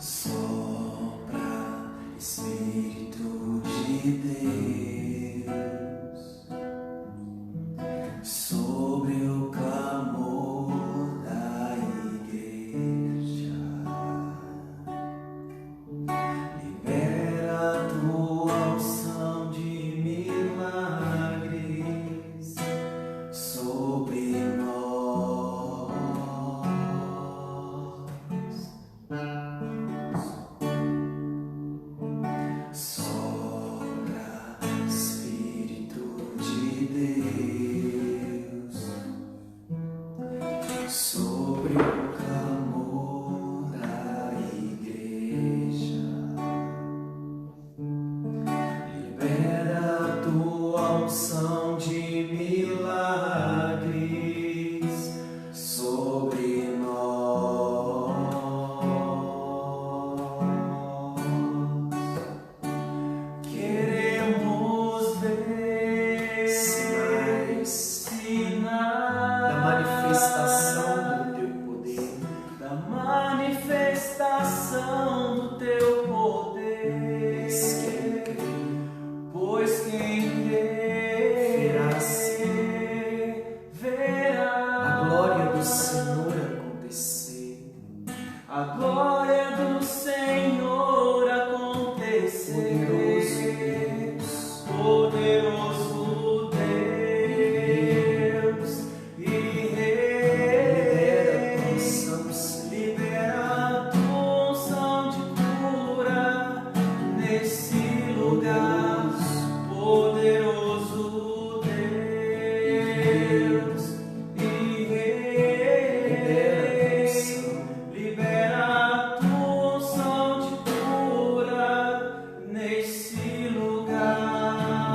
Sopra, Espírito de Deus, sobre o clamor da igreja. Libera a tua unção de milagres sobre nós. Sopra, Espírito de Deus, sobre o clamor da igreja. Libera a tua unção de milagres sobre nós. Queremos ver sinais da manifestação do teu poder, da manifestação do teu poder. Pois quem crê verá a glória do Senhor acontecer. a glória do Senhor acontecer. Poderoso Deus e Rei, libera a tua unção de cura nesse lugar. Poderoso Deus e Rei, libera a tua unção de cura nesse lugar.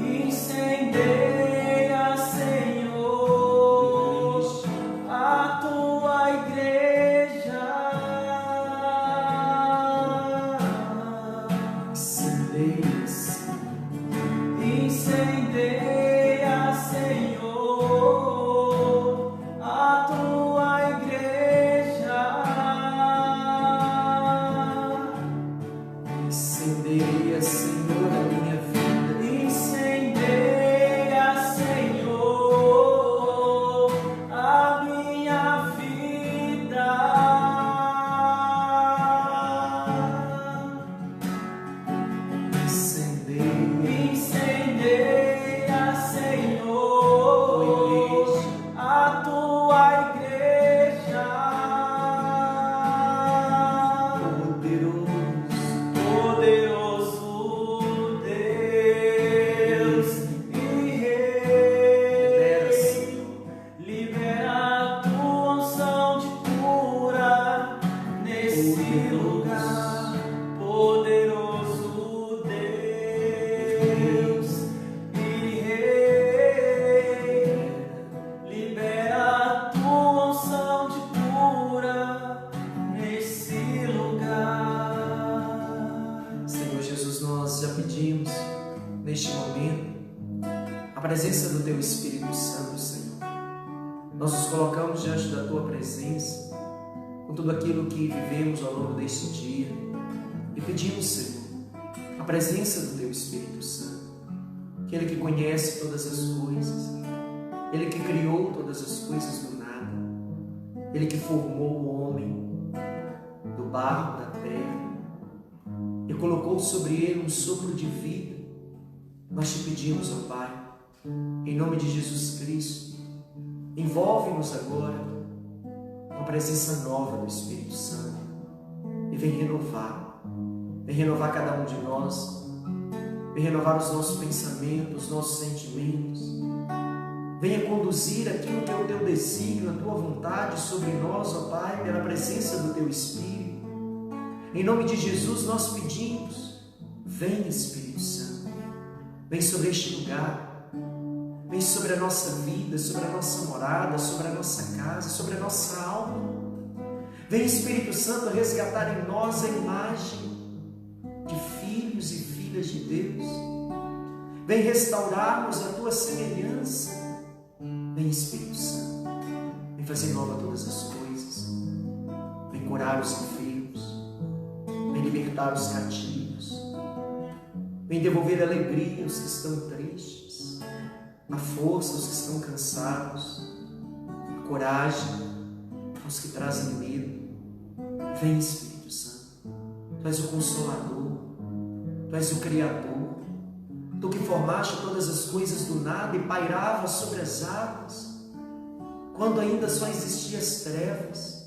Incendeia, Senhor, a tua igreja. Incendeia, Senhor, a tua igreja. Incendeia, Senhor, a minha vida. Incendeia, Senhor, a minha vida. Incendeia, Senhor, a tua igreja. Poderoso Deus e Rei, libera a tua unção de cura nesse lugar. Poderoso Deus e Rei, libera a tua unção de cura nesse lugar. Senhor Jesus, nós já pedimos neste momento a presença do teu Espírito Santo, Senhor. Nós nos colocamos diante da tua presença com tudo aquilo que vivemos ao longo deste dia e pedimos, Senhor, a presença do teu Espírito Santo, aquele que conhece todas as coisas, ele que criou todas as coisas do nada, ele que formou o homem do barro da terra e colocou sobre ele um sopro de vida. Nós te pedimos, ó Pai, em nome de Jesus Cristo, envolve-nos agora com a presença nova do Espírito Santo e vem renovar cada um de nós, vem renovar os nossos pensamentos, os nossos sentimentos, venha conduzir aquilo que é o teu desígnio, a tua vontade sobre nós, ó Pai, pela presença do teu Espírito. Em nome de Jesus nós pedimos, vem Espírito Santo, vem sobre este lugar, vem sobre a nossa vida, sobre a nossa morada, sobre a nossa casa, sobre a nossa alma. Vem Espírito Santo resgatar em nós a imagem de filhos e filhas de Deus. Vem restaurar-nos a tua semelhança. Vem Espírito Santo, vem fazer nova todas as coisas. Vem curar os enfermos, vem libertar os cativos, vem devolver alegria aos que estão tristes, a força aos que estão cansados, a coragem aos que trazem medo. Vem, Espírito Santo, Tu és o Consolador, Tu és o Criador, Tu que formaste todas as coisas do nada e pairavas sobre as águas, quando ainda só existiam as trevas,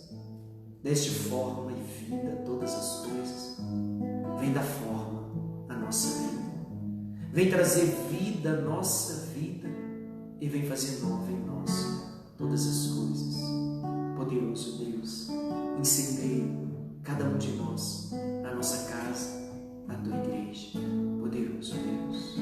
deste forma e vida a todas as coisas. Vem dar forma à nossa vida, vem trazer vida à nossa vida e vem fazer nova em nós todas as coisas. Poderoso Deus, incendeia cada um de nós, na nossa casa, na Tua igreja. Poderoso Deus.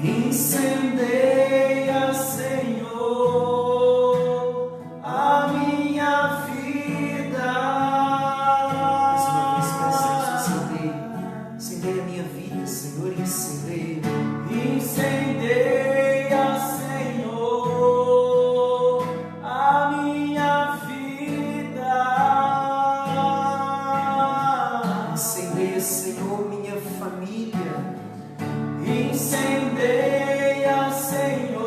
Incendeia, Senhor, a minha vida. Mais uma vez peçamos, incendeia a minha vida, Senhor, incendeia. Incendeia, Senhor, a minha vida. Incendeia, Senhor, minha família. Incendeia, Senhor,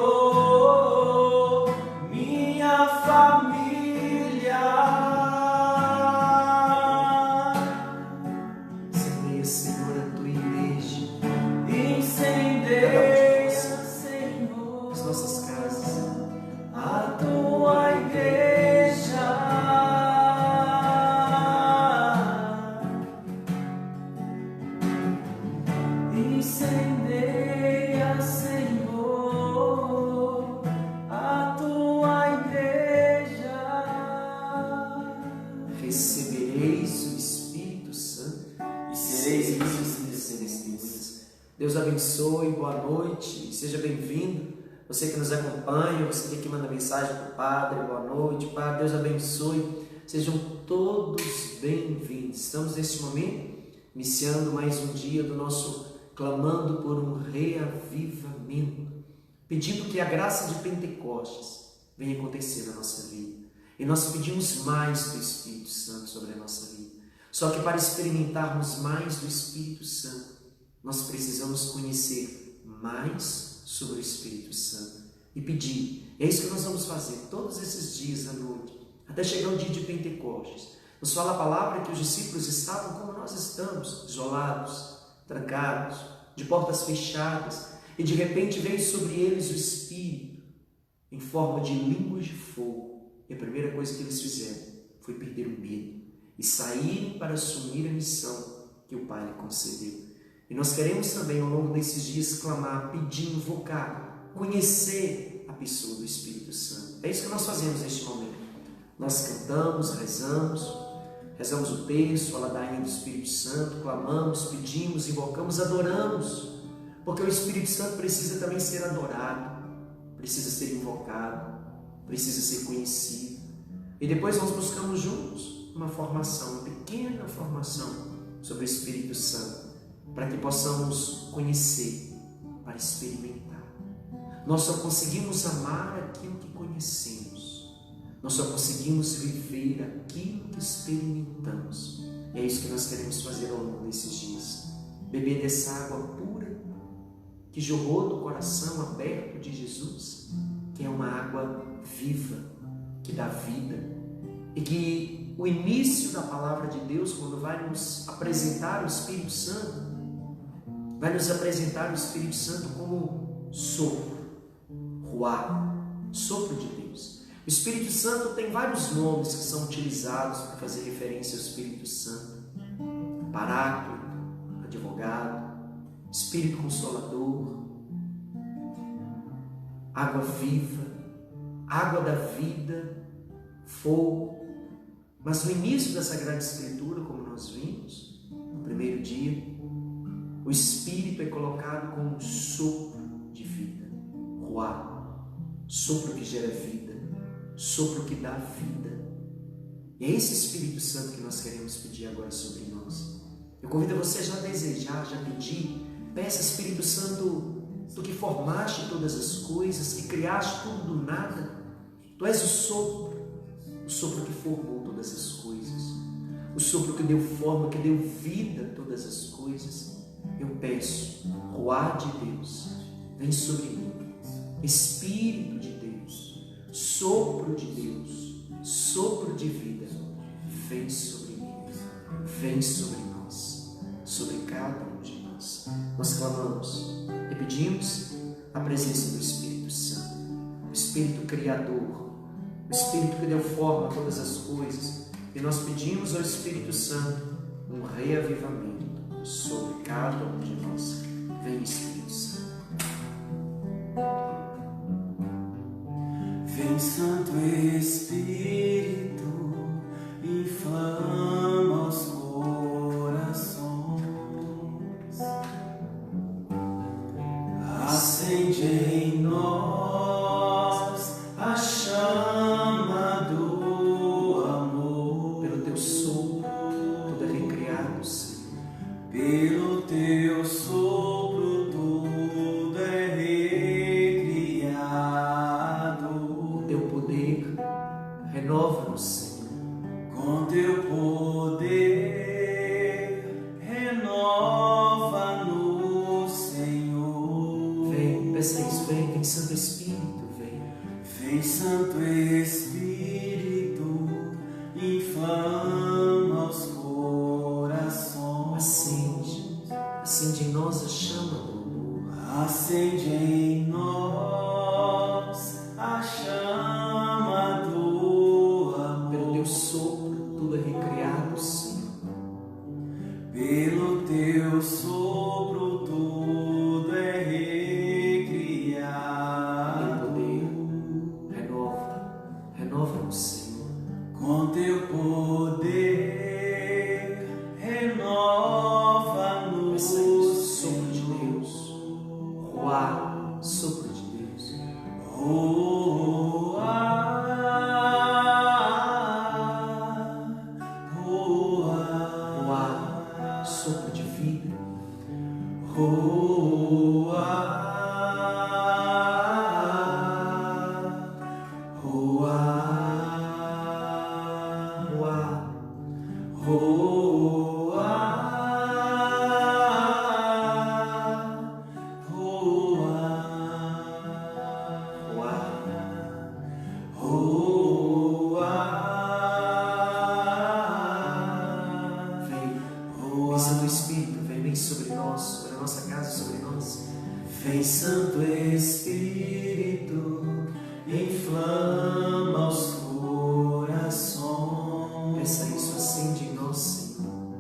minha família. Incendeia, Senhor, a Tua igreja. Incendeia, Senhor, as nossas casas, a Tua igreja. Incendeia, Senhor, a Tua igreja. recebereis o Espírito Santo E sereis testemunhas. Deus abençoe, boa noite, seja bem-vindo. Você que nos acompanha, você que manda mensagem para o Padre, boa noite, Padre, Deus abençoe. Sejam todos bem-vindos. Estamos neste momento iniciando mais um dia do nosso clamando por um reavivamento, pedindo que a graça de Pentecostes venha acontecer na nossa vida. E nós pedimos mais do Espírito Santo sobre a nossa vida. Só que para experimentarmos mais do Espírito Santo, nós precisamos conhecer mais sobre o Espírito Santo e pedir. É isso que nós vamos fazer todos esses dias à noite, até chegar o dia de Pentecostes. Nos fala a palavra que os discípulos estavam como nós estamos, isolados, trancados, de portas fechadas, e de repente veio sobre eles o Espírito em forma de línguas de fogo. E a primeira coisa que eles fizeram foi perder o medo e saírem para assumir a missão que o Pai lhe concedeu. E nós queremos também, ao longo desses dias, clamar, pedir, invocar, conhecer a pessoa do Espírito Santo. É isso que nós fazemos neste momento. Nós cantamos, rezamos o texto, a ladainha do Espírito Santo, clamamos, pedimos, invocamos, adoramos, porque o Espírito Santo precisa também ser adorado, precisa ser invocado, precisa ser conhecido. E depois nós buscamos juntos uma formação, uma pequena formação sobre o Espírito Santo, para que possamos conhecer, para experimentar. Nós só conseguimos amar aquilo que conhecemos. Nós só conseguimos viver aquilo que experimentamos. E é isso que nós queremos fazer ao longo desses dias. Beber dessa água pura que jorrou do coração aberto de Jesus, que é uma água viva, que dá vida. E que o início da palavra de Deus, quando vai nos apresentar o Espírito Santo, vai nos apresentar o Espírito Santo como sopro, ruá, sopro de Deus. O Espírito Santo tem vários nomes que são utilizados para fazer referência ao Espírito Santo: Paráclito, advogado, Espírito Consolador, água viva, água da vida, fogo. Mas no início da Sagrada Escritura, como nós vimos, no primeiro dia, o Espírito é colocado como um sopro de vida, ruá, sopro que gera vida, sopro que dá vida. E é esse Espírito Santo que nós queremos pedir agora sobre nós. Eu convido você a já desejar, já pedir. Peça, Espírito Santo, tu que formaste todas as coisas, que criaste tudo do nada. Tu és o sopro que formou todas as coisas, o sopro que deu forma, que deu vida a todas as coisas. Eu peço, ruá de Deus, vem sobre mim. Espírito de Deus, sopro de Deus, sopro de vida, vem sobre mim, vem sobre nós, sobre cada um de nós. Nós clamamos e pedimos a presença do Espírito Santo, o Espírito Criador, o Espírito que deu forma a todas as coisas. E nós pedimos ao Espírito Santo um reavivamento sobre cada um de nós. Vem, Espírito Santo. Vem, Santo Espírito, inflama os corações, acende em nós a chama do amor. Pelo teu sopro, tudo é recriado, Senhor. Pelo teu sopro tudo é recriado. O teu poder renova-nos, Senhor. Com teu poder renova-nos, Senhor. Vem, peça isso, vem, Santo Espírito, vem. Vem, Santo Espírito, inflama os corações. Acende em nós a chama do amor. Acende em nós a chama do amor. Pelo teu sopro, tudo é recriado, Senhor. Pelo teu sopro tudo é recriado. Teu poder renova-nos, Senhor. Com teu poder renova-nos, Peça isso, sopro de Deus, ruá, sopro de Deus. Ruá, ruá, Ruá, sopro de vida. ruá, ruá, Ruá, ruá, ruá, vem, Santo Espírito, vem sobre nós, sobre a nossa casa, sobre nós. Vem, Santo Espírito, inflama os corações. Peça isso, acende em nós, Senhor.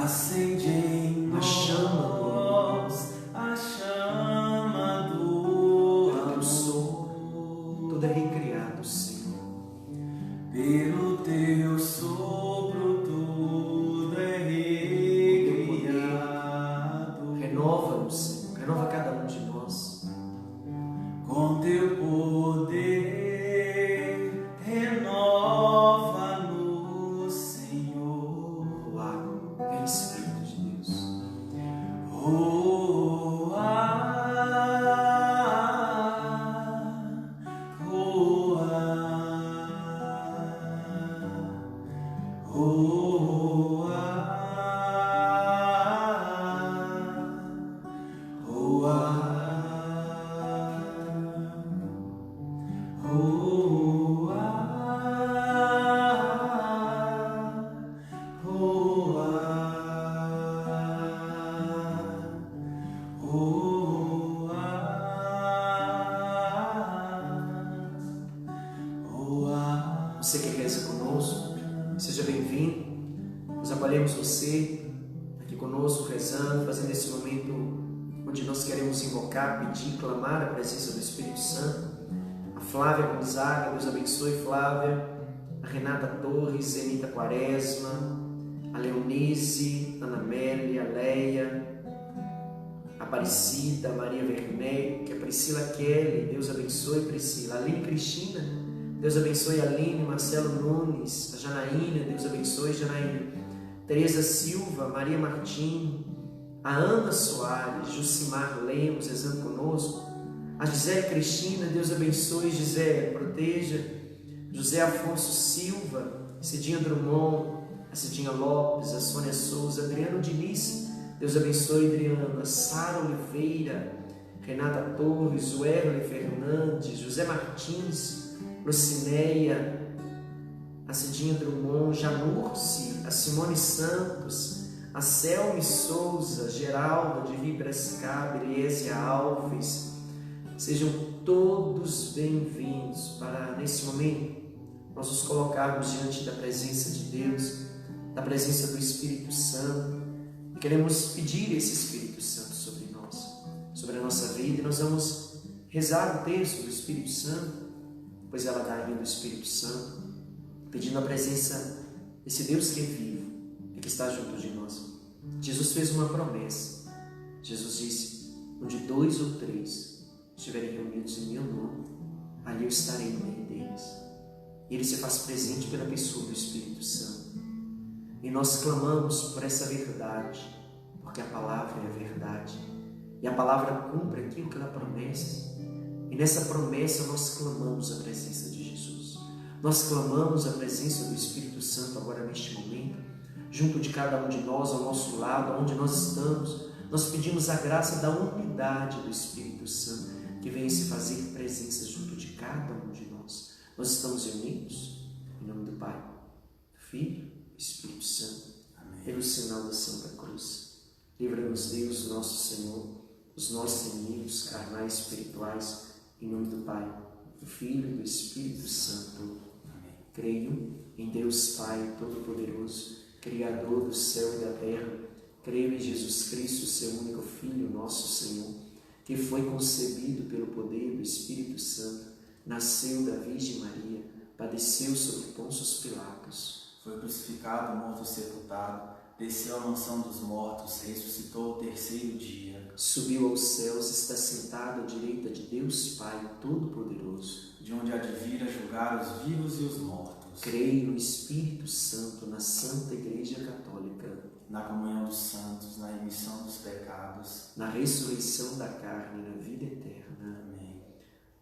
Acende em A chama do nós a chama do Pelo teu sopro, tudo é recriado, Senhor. Pelo teu sopro tudo é recriado. Renova-nos, Senhor. Renova cada um de nós. Com teu poder Você que reza conosco, seja bem-vindo. Nós acolhemos você aqui conosco, rezando, fazendo esse momento onde nós queremos invocar, pedir, clamar a presença do Espírito Santo. A Flávia Gonzaga, Deus abençoe Flávia. A Renata Torres, Zenita Quaresma, a Leonice, Ana Amélia, a Leia, a Aparecida, a Maria Werneck, a Priscila Kelly, Deus abençoe Priscila, a Aline Cristina, Deus abençoe a Aline, Marcelo Nunes, a Janaína, Deus abençoe Janaína, Tereza Silva, Maria Martim, a Ana Soares, Jucimar Lemos, rezando conosco, a Gisele Cristina, Deus abençoe Gisele, proteja, José Afonso Silva, Cidinha Drummond, a Cidinha Lopes, a Sônia Souza, Adriano Diniz, Deus abençoe Adriana, Sara Oliveira, Renata Torres, Werley Fernandes, José Martins, Lucinéia, a Cidinha Drummond, Janurce, a Simone Santos, a Selme Souza, Geralda de Vibrascaba, Eliesia Alves. Sejam todos bem-vindos para, nesse momento, nós nos colocarmos diante da presença de Deus, da presença do Espírito Santo, e queremos pedir esse Espírito Santo sobre nós, sobre a nossa vida, e nós vamos rezar o texto do Espírito Santo, depois ela dá ainda do Espírito Santo, pedindo a presença desse Deus que é vivo e que está junto de nós. Jesus fez uma promessa. Jesus disse: onde 2 ou 3 estiverem reunidos em meu nome, ali eu estarei no meio deles. E Ele se faz presente pela pessoa do Espírito Santo. E nós clamamos por essa verdade, porque a palavra é a verdade. E a palavra cumpre aquilo que ela promete. E nessa promessa nós clamamos a presença de Jesus. Nós clamamos a presença do Espírito Santo agora neste momento, junto de cada um de nós, ao nosso lado, onde nós estamos. Nós pedimos a graça da unidade do Espírito Santo, que venha se fazer presença junto de cada um de nós. Nós estamos unidos em nome do Pai, do Filho e do Espírito Santo. Amém. Pelo sinal da Santa Cruz, livra-nos Deus, nosso Senhor, os nossos inimigos carnais e espirituais, em nome do Pai, do Filho e do Espírito Santo. Amém. Creio em Deus Pai Todo-Poderoso, Criador do céu e da terra. Creio em Jesus Cristo, seu único Filho, nosso Senhor, que foi concebido pelo poder do Espírito Santo, nasceu da Virgem Maria, padeceu sob Pôncio Pilatos, foi crucificado, morto e sepultado, desceu à mansão dos mortos, ressuscitou ao 3º dia, subiu aos céus, está sentado à direita de Deus Pai Todo-Poderoso, de onde há de vir a julgar os vivos e os mortos. Creio no Espírito Santo, na Santa Igreja Católica, na comunhão dos santos, na remissão dos pecados, na ressurreição da carne e na vida eterna. Amém.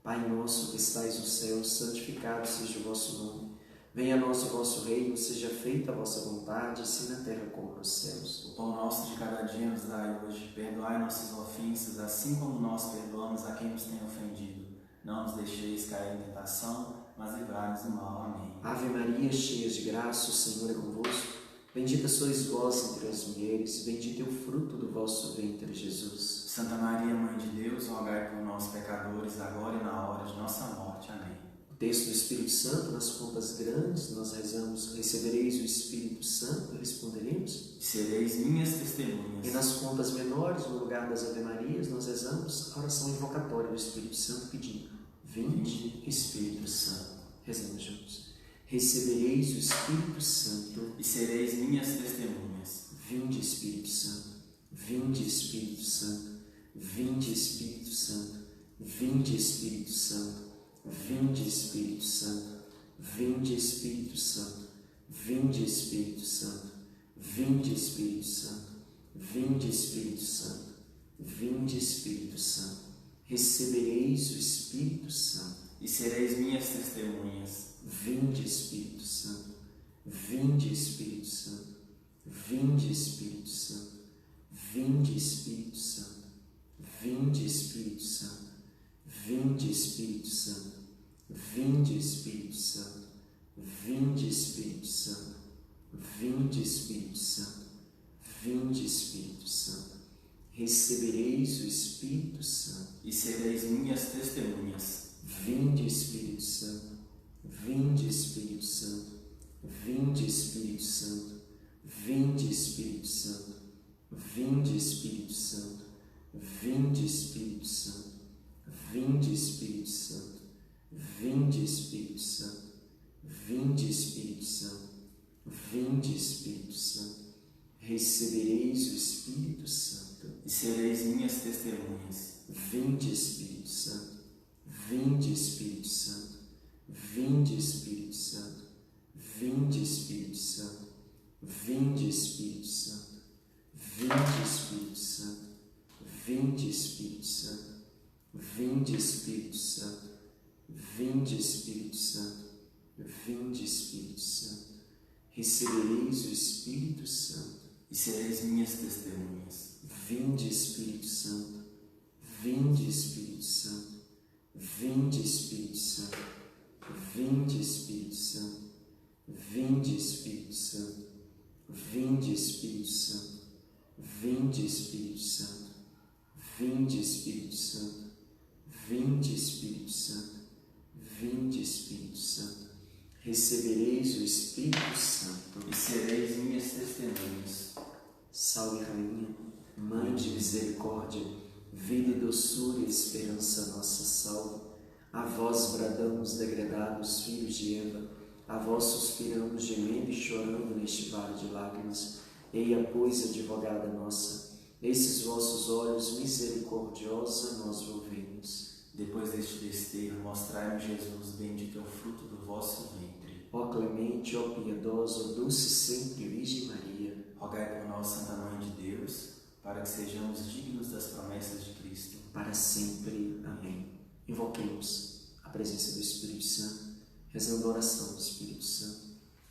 Pai nosso que estais no céu, santificado seja o vosso nome. Venha a nós o vosso reino, seja feita a vossa vontade, assim na terra como nos céus. O pão nosso de cada dia nos dai hoje, perdoai nossas ofensas, assim como nós perdoamos a quem nos tem ofendido. Não nos deixeis cair em tentação, mas livrai-nos do mal. Amém. Ave Maria, cheia de graça, o Senhor é convosco. Bendita sois vós entre as mulheres, bendito é o fruto do vosso ventre, Jesus. Santa Maria, Mãe de Deus, rogai por nós, pecadores, agora e na hora de nossa morte. Amém. O texto do Espírito Santo, nas contas grandes, nós rezamos: recebereis o Espírito Santo, e responderemos: sereis minhas testemunhas. E nas contas menores, no lugar das Ave Marias, nós rezamos a oração invocatória do Espírito Santo, pedindo: vinde, Espírito Santo. Rezamos juntos. Recebereis o Espírito Santo e sereis minhas testemunhas. Vinde, Espírito Santo. Vinde, Espírito Santo. Vinde, Espírito Santo. Vinde, Espírito Santo. Vinde, Espírito Santo. Vinde, Espírito Santo. Vinde, Espírito Santo. Vinde, Espírito Santo. Vinde, Espírito Santo. Vinde, Espírito Santo. Recebereis o Espírito Santo e sereis minhas testemunhas. Vinde, Espírito Santo. Vinde, Espírito Santo. Vinde, Espírito Santo. Vinde, Espírito Santo. Vinde, Espírito Santo. Vinde, Espírito Santo. Vinde, Espírito Santo. Vinde, Espírito Santo. Vinde, Espírito Santo. Vinde, Espírito Santo. Recebereis o Espírito Santo e sereis minhas testemunhas. Vinde, Espírito Santo. Vinde, Espírito Santo. Vinde, Espírito Santo. Vinde, Espírito Santo. Vinde, Espírito Santo. Vinde, Espírito Santo. Vinde, Espírito Santo. Vinde, Espírito Santo. Vinde, Espírito Santo. Vinde, Espírito Santo. Recebereis o Espírito Santo e sereis minhas testemunhas. Vinde, Espírito Santo. Vinde, Espírito Santo. Vinde, Espírito Santo. Vinde, Espírito Santo. Vinde, Espírito Santo. Vinde, Espírito Santo. Vinde, Espírito Santo. Vinde, Espírito Santo. Vinde, Espírito Santo. Vinde, Espírito Santo. Recebereis o Espírito Santo e sereis minhas testemunhas. Vinde, Espírito Santo. Vinde, Espírito Santo. Vinde, Espírito Santo. Vinde, Espírito Santo. Vinde, Espírito Santo. Vinde, Espírito Santo. Vinde, Espírito Santo. Vinde, Espírito Santo. Vinde, Espírito Santo. Vinde, Espírito Santo. Recebereis o Espírito Santo e sereis minhas testemunhas. Salve, Rainha, Mãe de misericórdia, vida e doçura e esperança nossa, salve. A vós bradamos, degredados filhos de Eva, a vós suspiramos, gemendo e chorando neste vale de lágrimas. Eia, pois, advogada nossa, esses vossos olhos misericordiosa nós volvemos. Depois deste desterro, mostrai-nos Jesus, bendito é o fruto do vosso ventre. Ó clemente, ó piedosa, ó doce sempre Virgem Maria, rogai por nós, Santa Mãe de Deus, para que sejamos dignos das promessas de Cristo. Para sempre. Amém. Invoquemos a presença do Espírito Santo, rezando a oração do Espírito Santo.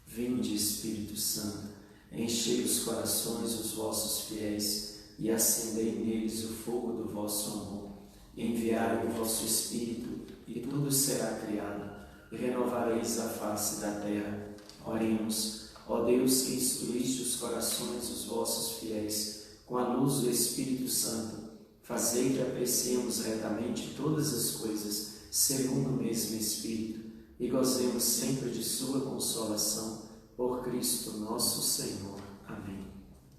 Vinde, Espírito Santo, enchei os corações dos vossos fiéis e acendei neles o fogo do vosso amor. Enviai o vosso Espírito e tudo será criado, e renovareis a face da terra. Oremos, ó Deus, que instruíste os corações dos vossos fiéis com a luz do Espírito Santo, fazei que apreciemos retamente todas as coisas, segundo o mesmo Espírito, e gozemos sempre de sua consolação, por Cristo nosso Senhor. Amém.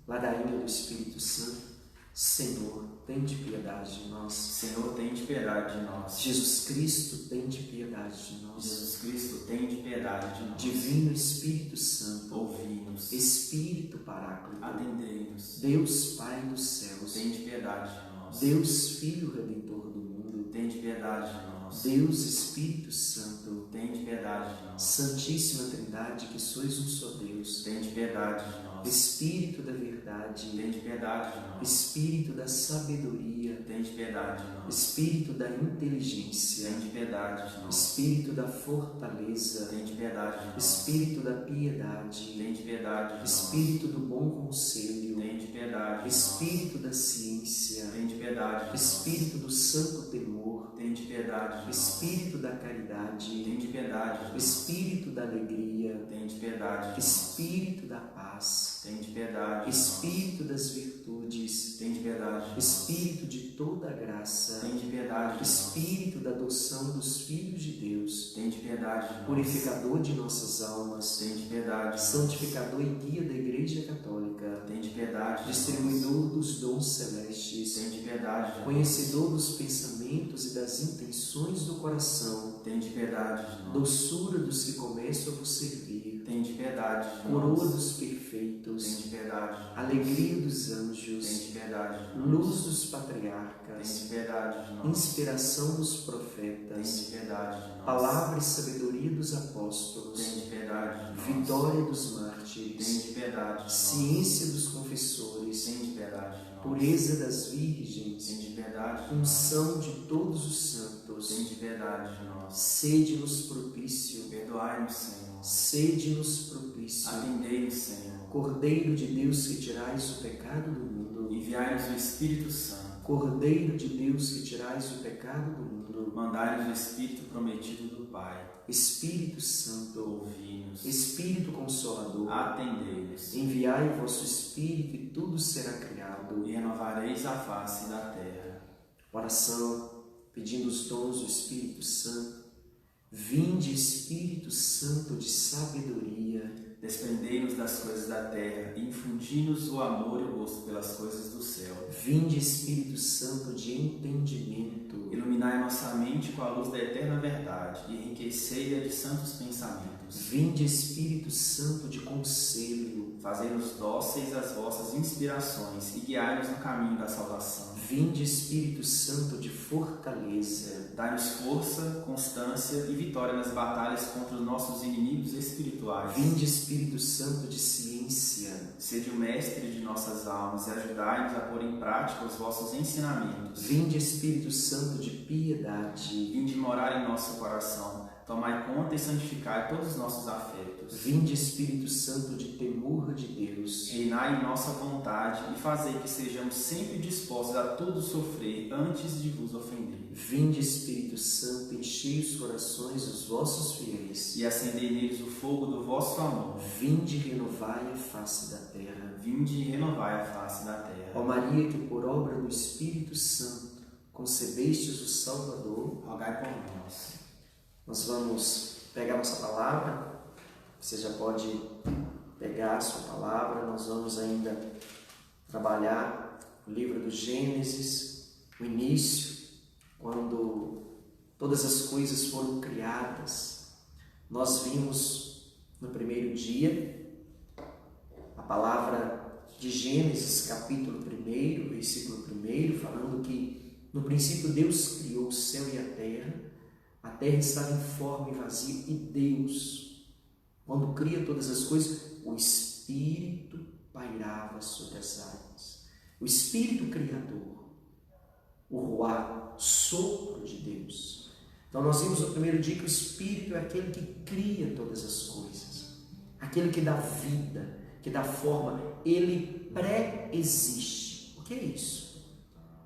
Ladainha do Espírito Santo, Senhor, tende piedade de nós. Senhor, tende piedade de nós. Jesus Cristo, tende piedade de nós. Jesus Cristo, tende piedade de nós. Divino Espírito Santo, ouvi-nos. Espírito Paráclito, atendei-nos. Deus Pai dos céus, tende piedade de nós. Deus Filho Redentor do mundo, tende piedade de nós. Deus Espírito Santo, tende piedade de nós. Santíssima Trindade, que sois um só Deus, tende piedade de nós. Espírito da verdade, tende piedade de nós. Espírito da sabedoria, tende piedade de nós. Espírito da inteligência, tende piedade de nós. Espírito da fortaleza, tende piedade de nós. Espírito da piedade, tende piedade de nós. Espírito do bom conselho, tende piedade de nós. Espírito da ciência, tende piedade de nós. Espírito do santo temor, tende piedade de nós. Espírito da caridade, tende piedade de nós. Espírito da alegria, tende piedade de nós. Espírito da paz, tende piedade de nós. Espírito das virtudes, tende piedade de nós. Espírito de toda a graça, tende piedade de nós. Espírito da adoção dos filhos de Deus, tende piedade de nós. purificador de nossas almas, tende piedade de nós. santificador e guia da Igreja Católica, tende piedade de nós. distribuidor dos dons celestes, tende piedade de nós. conhecedor dos pensamentos e das intenções do coração, tende piedade de nós. doçura dos que começam a vos servir, tende piedade de nós. coroa dos perfeitos, tende piedade de nós. alegria dos anjos, tende piedade de nós. luz dos patriarcas, tende piedade de nós. inspiração dos profetas, tende piedade de nós. palavra e sabedoria dos apóstolos, tende piedade de nós. vitória dos mártires, tende piedade de nós. ciência dos confessores, tende piedade de nós. pureza das virgens, tende piedade de nós. unção de todos os santos, tende piedade de nós. sede-nos propício, Perdoai-nos, Senhor. sede-nos propício, Atendei-nos, Senhor. Cordeiro de Deus que tirais o pecado do mundo, Enviai-nos o Espírito Santo. Cordeiro de Deus que tirais o pecado do mundo, Mandai-nos o Espírito prometido do Pai. Espírito Santo, Ouvi-nos. Espírito Consolador, Atendei-nos. enviai o vosso Espírito e tudo será criado. E renovareis a face da terra. Oração, pedindo os dons do Espírito Santo. Vinde, Espírito Santo de sabedoria. Desprendei-nos das coisas da terra e infundi-nos o amor e o gosto pelas coisas do céu. Vinde, Espírito Santo de entendimento. Iluminai nossa mente com a luz da eterna verdade e enriquecei-a de santos pensamentos. Vinde, Espírito Santo de conselho. Fazei-nos dóceis às vossas inspirações e guiai-nos no caminho da salvação. Vinde, Espírito Santo de fortaleza. Dai-nos força, constância e vitória nas batalhas contra os nossos inimigos espirituais. Vinde, Espírito Santo de ciência. Sede o mestre de nossas almas e ajudai-nos a pôr em prática os vossos ensinamentos. Vinde, Espírito Santo de piedade. Vinde morar em nosso coração. Tomai conta e santificai todos os nossos afetos. Vinde, Espírito Santo de temor de Deus. Reinai em nossa vontade e fazei que sejamos sempre dispostos a tudo sofrer antes de vos ofender. Vinde, Espírito Santo, enchei os corações dos vossos fiéis e acendei neles o fogo do vosso amor. Vinde, renovai a face da terra. Vinde e renovai a face da terra. Ó Maria, que por obra do Espírito Santo concebestes o Salvador, rogai por nós. Nós vamos pegar nossa palavra. Você já pode pegar a sua palavra. Nós vamos ainda trabalhar o livro do Gênesis, o início, quando todas as coisas foram criadas. Nós vimos no primeiro dia a palavra de Gênesis, capítulo 1, versículo 1, falando que no princípio Deus criou o céu e a terra estava informe e vazia, e Deus, quando cria todas as coisas, o Espírito pairava sobre as águas. O Espírito Criador, o Ruá, sopro de Deus. Então nós vimos no primeiro dia que o Espírito é aquele que cria todas as coisas, aquele que dá vida, que dá forma, ele pré-existe. O que é isso?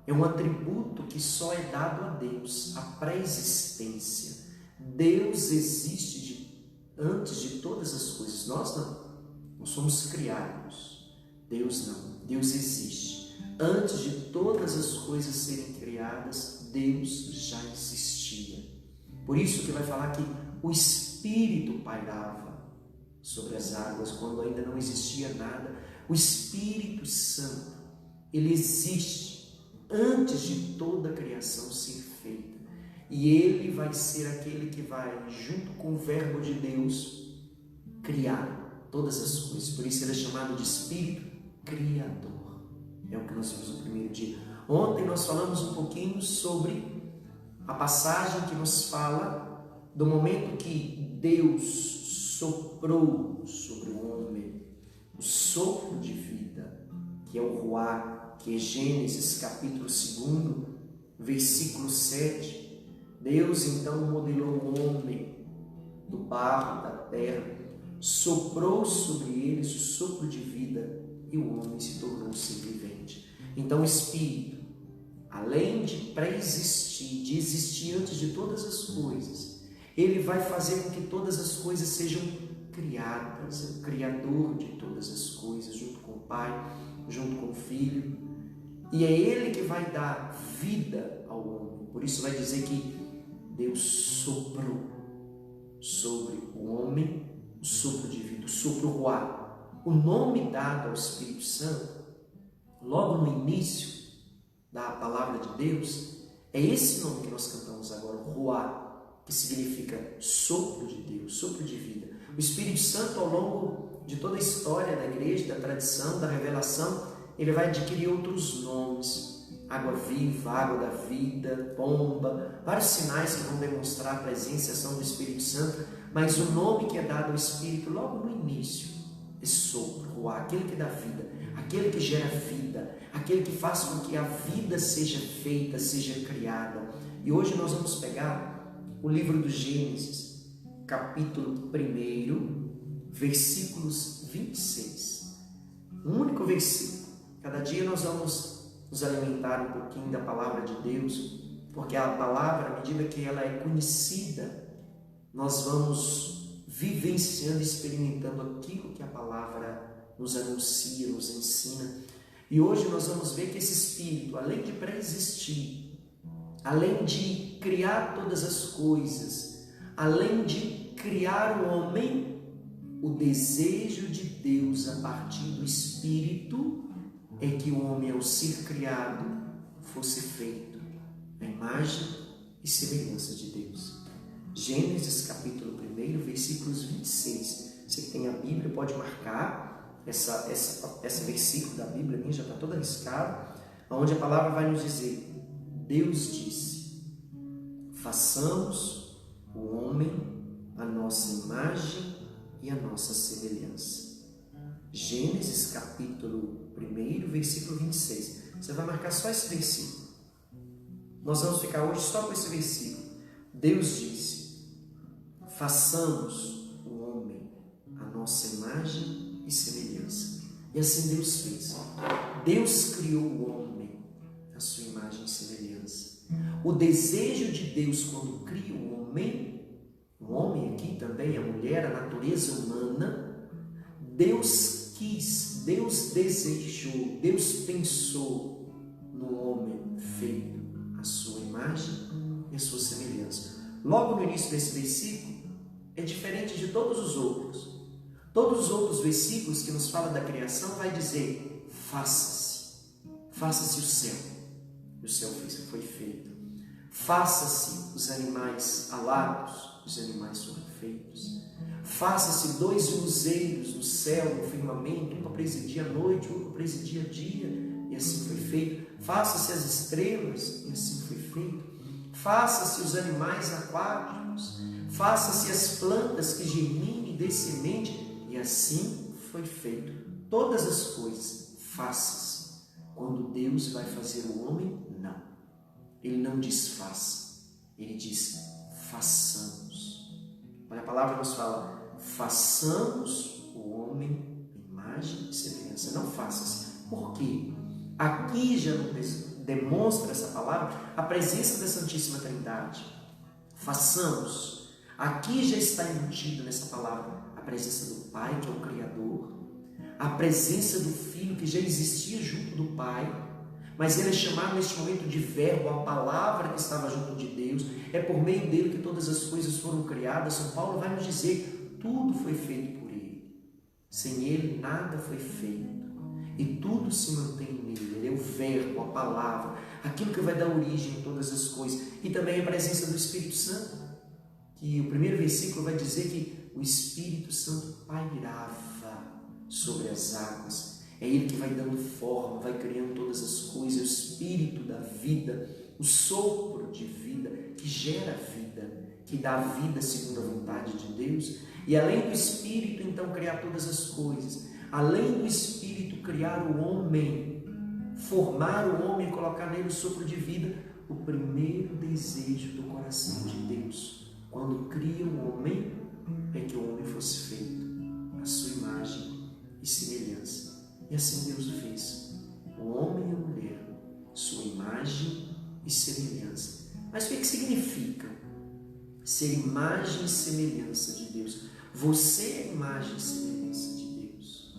É um atributo que só é dado a Deus, a pré-existência. Deus existe antes de todas as coisas. Nós não. Nós somos criados. Deus não. Deus existe. Antes de todas as coisas serem criadas, Deus já existia. Por isso que vai falar que o Espírito pairava sobre as águas quando ainda não existia nada. O Espírito Santo, ele existe antes de toda a criação ser feita. E ele vai ser aquele que vai, junto com o Verbo de Deus, criar todas as coisas. Por isso ele é chamado de Espírito Criador. É o que nós vimos no primeiro dia. Ontem nós falamos um pouquinho sobre a passagem que nos fala do momento que Deus soprou sobre o homem o sopro de vida, que é o Ruá, que é Gênesis capítulo 2, versículo 7. Deus então modelou o homem do barro da terra, soprou sobre eles o sopro de vida e o homem se tornou um ser vivente. Então o Espírito, além de pré-existir, de existir antes de todas as coisas, ele vai fazer com que todas as coisas sejam criadas. É o Criador de todas as coisas, junto com o Pai, junto com o Filho. E é ele que vai dar vida ao homem. Por isso vai dizer que Deus soprou sobre o homem o sopro de vida, o sopro Ruá. O nome dado ao Espírito Santo, logo no início da palavra de Deus, é esse nome que nós cantamos agora, Ruá, que significa sopro de Deus, sopro de vida. O Espírito Santo, ao longo de toda a história da igreja, da tradição, da revelação, ele vai adquirir outros nomes: água viva, água da vida, pomba, vários sinais que vão demonstrar a presença e ação do Espírito Santo, mas o nome que é dado ao Espírito logo no início é sopro, Ruá, aquele que dá vida, aquele que gera vida, aquele que faz com que a vida seja feita, seja criada. E hoje nós vamos pegar o livro do Gênesis, capítulo 1, versículos 26. Um único versículo. Cada dia nós vamos nos alimentar um pouquinho da palavra de Deus, porque a palavra, à medida que ela é conhecida, nós vamos vivenciando e experimentando aquilo que a palavra nos anuncia, nos ensina. E hoje nós vamos ver que esse Espírito, além de pré-existir, além de criar todas as coisas, além de criar o homem, o desejo de Deus a partir do Espírito é que o homem, ao ser criado, fosse feito à imagem e semelhança de Deus. Gênesis capítulo 1, versículos 26. Você que tem a Bíblia pode marcar esse versículo da Bíblia, minha já está toda arriscada, onde a palavra vai nos dizer: Deus disse, façamos o homem à nossa imagem e à nossa semelhança. Gênesis capítulo 1, versículo 26. Você vai marcar só esse versículo. Nós vamos ficar hoje só com esse versículo. Deus disse, façamos o homem à nossa imagem e semelhança. E assim Deus fez. Deus criou o homem à sua imagem e semelhança. O desejo de Deus quando cria o homem aqui também, a mulher, a natureza humana, Deus quis, Deus desejou, Deus pensou no homem feito à sua imagem e à sua semelhança. Logo no início desse versículo, é diferente de todos os outros. Todos os outros versículos que nos falam da criação vai dizer, faça-se o céu. E o céu foi feito. Faça-se os animais alados, os animais foram feitos. Faça-se 2 luzeiros no céu, no firmamento, um para presidir a noite, outro para presidir a dia, e assim foi feito. Faça-se as estrelas, e assim foi feito. Faça-se os animais aquáticos, faça-se as plantas que germinem de semente, e assim foi feito. Todas as coisas, faça-se. Quando Deus vai fazer o homem, não. Ele não diz faça, ele diz façamos. Olha, a palavra nos fala, façamos o homem imagem e semelhança. Não faça-se. Por quê? Aqui já demonstra essa palavra a presença da Santíssima Trindade. Façamos. Aqui já está embutido nessa palavra a presença do Pai, que é o Criador, a presença do Filho, que já existia junto do Pai, mas ele é chamado neste momento de Verbo, a palavra que estava junto de Deus. É por meio dele que todas as coisas foram criadas. São Paulo vai nos dizer, tudo foi feito por ele. Sem ele nada foi feito. E tudo se mantém nele. Ele é o Verbo, a palavra, aquilo que vai dar origem a todas as coisas. E também a presença do Espírito Santo, que o primeiro versículo vai dizer que o Espírito Santo pairava sobre as águas. É ele que vai dando forma, vai criando todas as coisas. O Espírito da vida, o sopro de vida, que gera vida, que dá vida segundo a vontade de Deus. E além do Espírito, então, criar todas as coisas. Além do Espírito criar o homem, formar o homem, colocar nele o sopro de vida, o primeiro desejo do coração de Deus, quando cria o homem, é que o homem fosse feito à sua imagem e semelhança. E assim Deus o fez, o homem e a mulher, sua imagem e semelhança. Mas o que significa ser imagem e semelhança de Deus? Você é imagem e semelhança de Deus.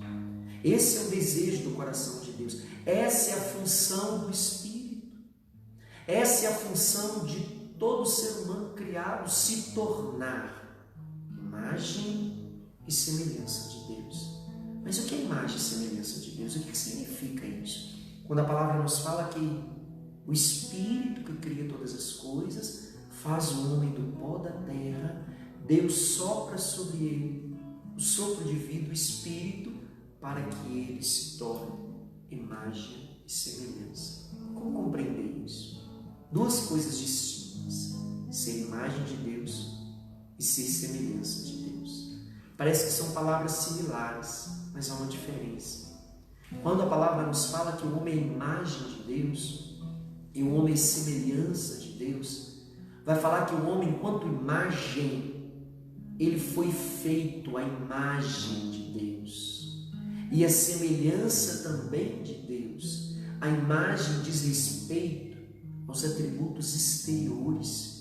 Esse é o desejo do coração de Deus. Essa é a função do Espírito. Essa é a função de todo ser humano criado, se tornar imagem e semelhança de Deus. Mas o que é imagem e semelhança de Deus? O que significa isso? Quando a palavra nos fala que o Espírito que cria todas as coisas faz o homem do pó da terra, Deus sopra sobre ele o sopro de vida, o Espírito, para que ele se torne imagem e semelhança. Como compreender isso? Duas coisas distintas: ser imagem de Deus e ser semelhança de Deus. Parece que são palavras similares, mas há uma diferença. Quando a palavra nos fala que o homem é imagem de Deus e o homem é semelhança de Deus, vai falar que o homem, enquanto imagem, ele foi feito à imagem de Deus. E a semelhança também de Deus. A imagem diz respeito aos atributos exteriores.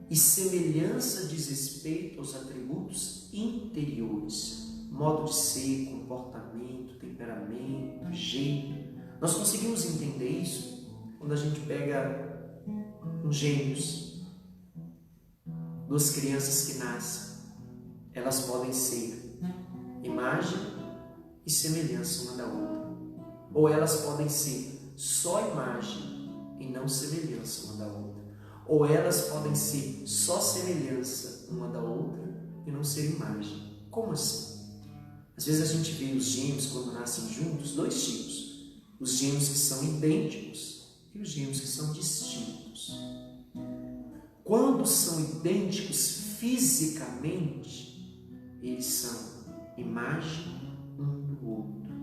E semelhança diz respeito aos atributos interiores. Modo de ser, comportamento, temperamento, jeito. Nós conseguimos entender isso quando a gente pega uns gêmeos. duas crianças que nascem, elas podem ser imagem e semelhança uma da outra. Ou elas podem ser só imagem e não semelhança uma da outra. Ou elas podem ser só semelhança uma da outra e não ser imagem. Como assim? Às vezes a gente vê os gêmeos quando nascem juntos, dois tipos. Os gêmeos que são idênticos e os gêmeos que são distintos. Quando são idênticos fisicamente, eles são imagem um do outro.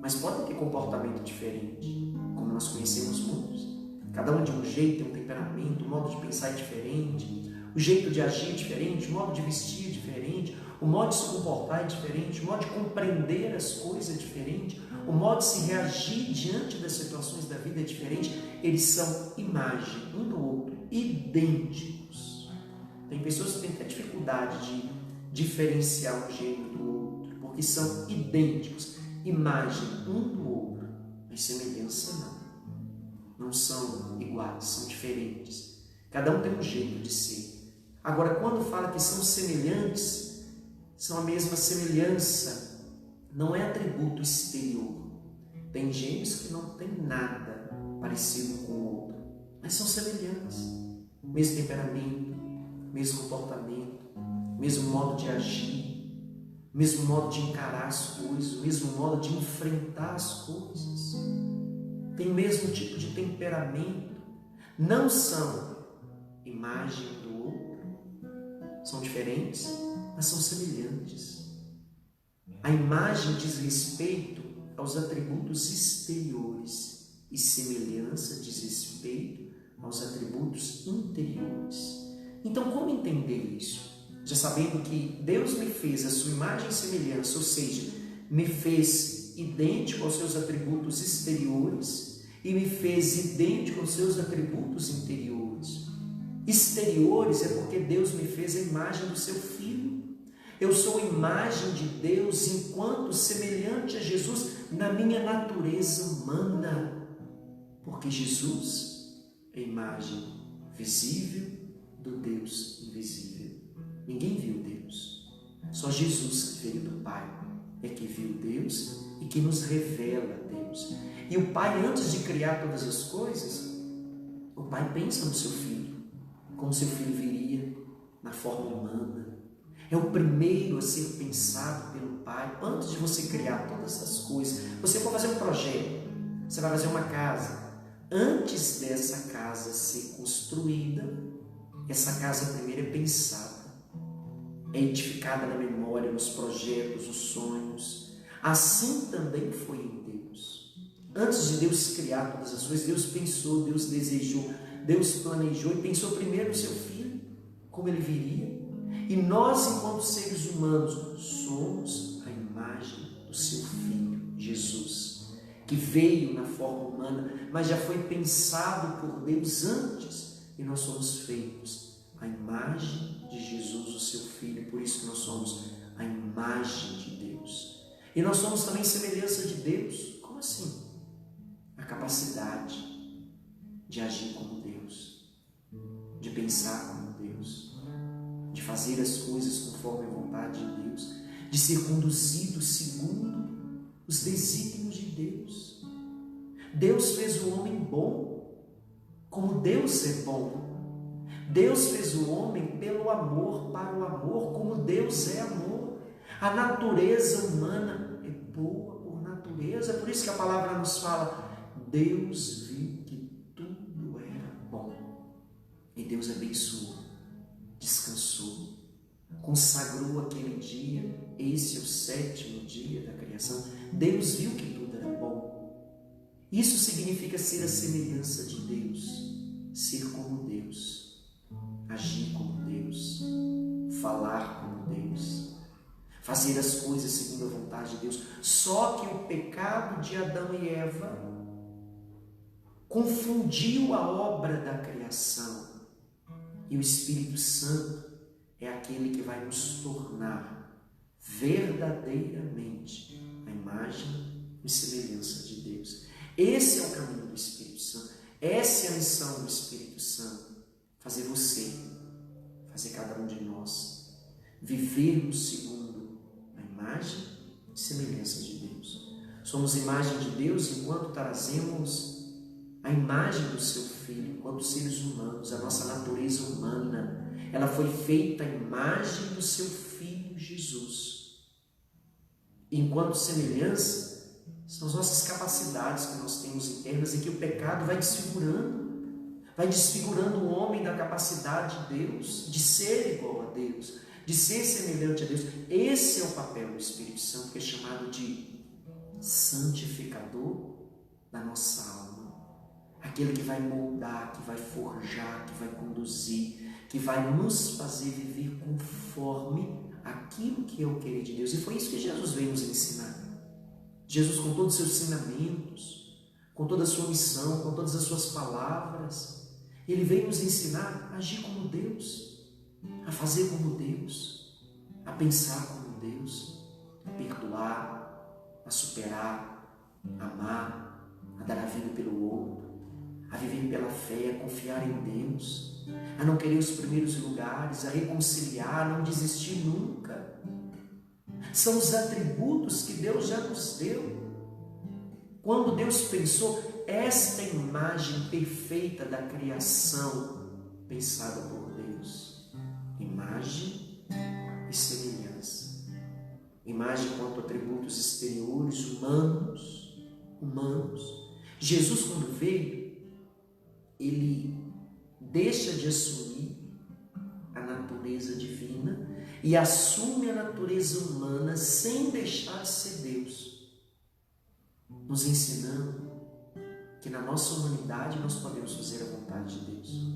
Mas podem ter comportamento diferente, como nós conhecemos muitos. Cada um de um jeito, tem um temperamento, um modo de pensar é diferente, o jeito de agir é diferente, o modo de vestir é diferente, o modo de se comportar é diferente, o modo de compreender as coisas é diferente, o modo de se reagir diante das situações da vida é diferente. Eles são imagem um do outro, idênticos. Tem pessoas que têm até dificuldade de diferenciar um gênero do outro, porque são idênticos, imagem um do outro, mas semelhança não. Não são iguais, são diferentes. Cada um tem um jeito de ser. Agora, quando fala que são semelhantes, são a mesma semelhança, não é atributo exterior. Tem gêmeos que não tem nada parecido com o outro, mas são semelhantes. Mesmo temperamento, mesmo comportamento, mesmo modo de agir, mesmo modo de encarar as coisas, mesmo modo de enfrentar as coisas. Tem o mesmo tipo de temperamento. Não são imagem do outro, são diferentes, mas são semelhantes. A imagem diz respeito aos atributos exteriores e semelhança diz respeito aos atributos interiores. Então, como entender isso? Já sabendo que Deus me fez a sua imagem e semelhança, ou seja, me fez idêntico aos seus atributos exteriores e me fez idêntico aos seus atributos interiores. Exteriores é porque Deus me fez a imagem do seu Filho. Eu sou a imagem de Deus enquanto semelhante a Jesus na minha natureza humana, porque Jesus é a imagem visível do Deus invisível. Ninguém viu Deus, só Jesus que veio do Pai é que viu Deus e que nos revela Deus. E o Pai, antes de criar todas as coisas, o Pai pensa no seu Filho, como seu Filho viria na forma humana. É o primeiro a ser pensado pelo Pai. Antes de você criar todas as coisas, você for fazer um projeto, você vai fazer uma casa. Antes dessa casa ser construída, essa casa primeiro é pensada, é edificada na memória, nos projetos, nos sonhos. Assim também foi em Deus. Antes de Deus criar todas as coisas, Deus pensou, Deus desejou, Deus planejou e pensou primeiro no seu Filho, como ele viria. E nós, enquanto seres humanos, somos a imagem do seu Filho, Jesus, que veio na forma humana, mas já foi pensado por Deus antes, e nós somos feitos a imagem de Jesus, o seu Filho. Por isso que nós somos a imagem de Deus. E nós somos também semelhança de Deus. Como assim? A capacidade de agir como Deus, de pensar como Deus, de fazer as coisas conforme a vontade de Deus, de ser conduzido segundo os desígnios de Deus. Deus fez o homem bom, como Deus é bom. Deus fez o homem pelo amor, para o amor, como Deus é amor. A natureza humana é boa por natureza, por isso que a palavra nos fala, Deus viu que tudo era bom. E Deus abençoou, descansou, consagrou aquele dia, esse é o 7º dia da criação. Deus viu que tudo era bom. Isso significa ser a semelhança de Deus, ser como Deus, agir como Deus, falar como Deus, fazer as coisas segundo a vontade de Deus. Só que o pecado de Adão e Eva confundiu a obra da criação, e o Espírito Santo é aquele que vai nos tornar verdadeiramente a imagem e semelhança de Deus. Esse é o caminho do Espírito Santo, essa é a missão do Espírito Santo, fazer você fazer cada um de nós vivermos segundo a imagem e semelhança de Deus. Somos imagem de Deus enquanto trazemos a imagem do seu Filho, enquanto seres humanos. A nossa natureza humana, ela foi feita à imagem do seu Filho Jesus. Enquanto semelhança, são as nossas capacidades que nós temos internas e que o pecado vai desfigurando o homem da capacidade de Deus, de ser igual a Deus, de ser semelhante a Deus. Esse é o papel do Espírito Santo, que é chamado de santificador da nossa alma. Aquele que vai moldar, que vai forjar, que vai conduzir, que vai nos fazer viver conforme aquilo que é o querer de Deus. E foi isso que Jesus veio nos ensinar. Jesus, com todos os seus ensinamentos, com toda a sua missão, com todas as suas palavras, ele veio nos ensinar a agir como Deus, a fazer como Deus, a pensar como Deus, a perdoar, a superar, a amar, a dar a vida pelo outro, a viver pela fé, a confiar em Deus, a não querer os primeiros lugares, a reconciliar, a não desistir nunca. São os atributos que Deus já nos deu. Quando Deus pensou esta imagem perfeita da criação, pensada por Deus, imagem e semelhança. Imagem quanto atributos exteriores, humanos. Jesus, quando veio, ele deixa de assumir a natureza divina e assume a natureza humana sem deixar de ser Deus, nos ensinando que na nossa humanidade nós podemos fazer a vontade de Deus.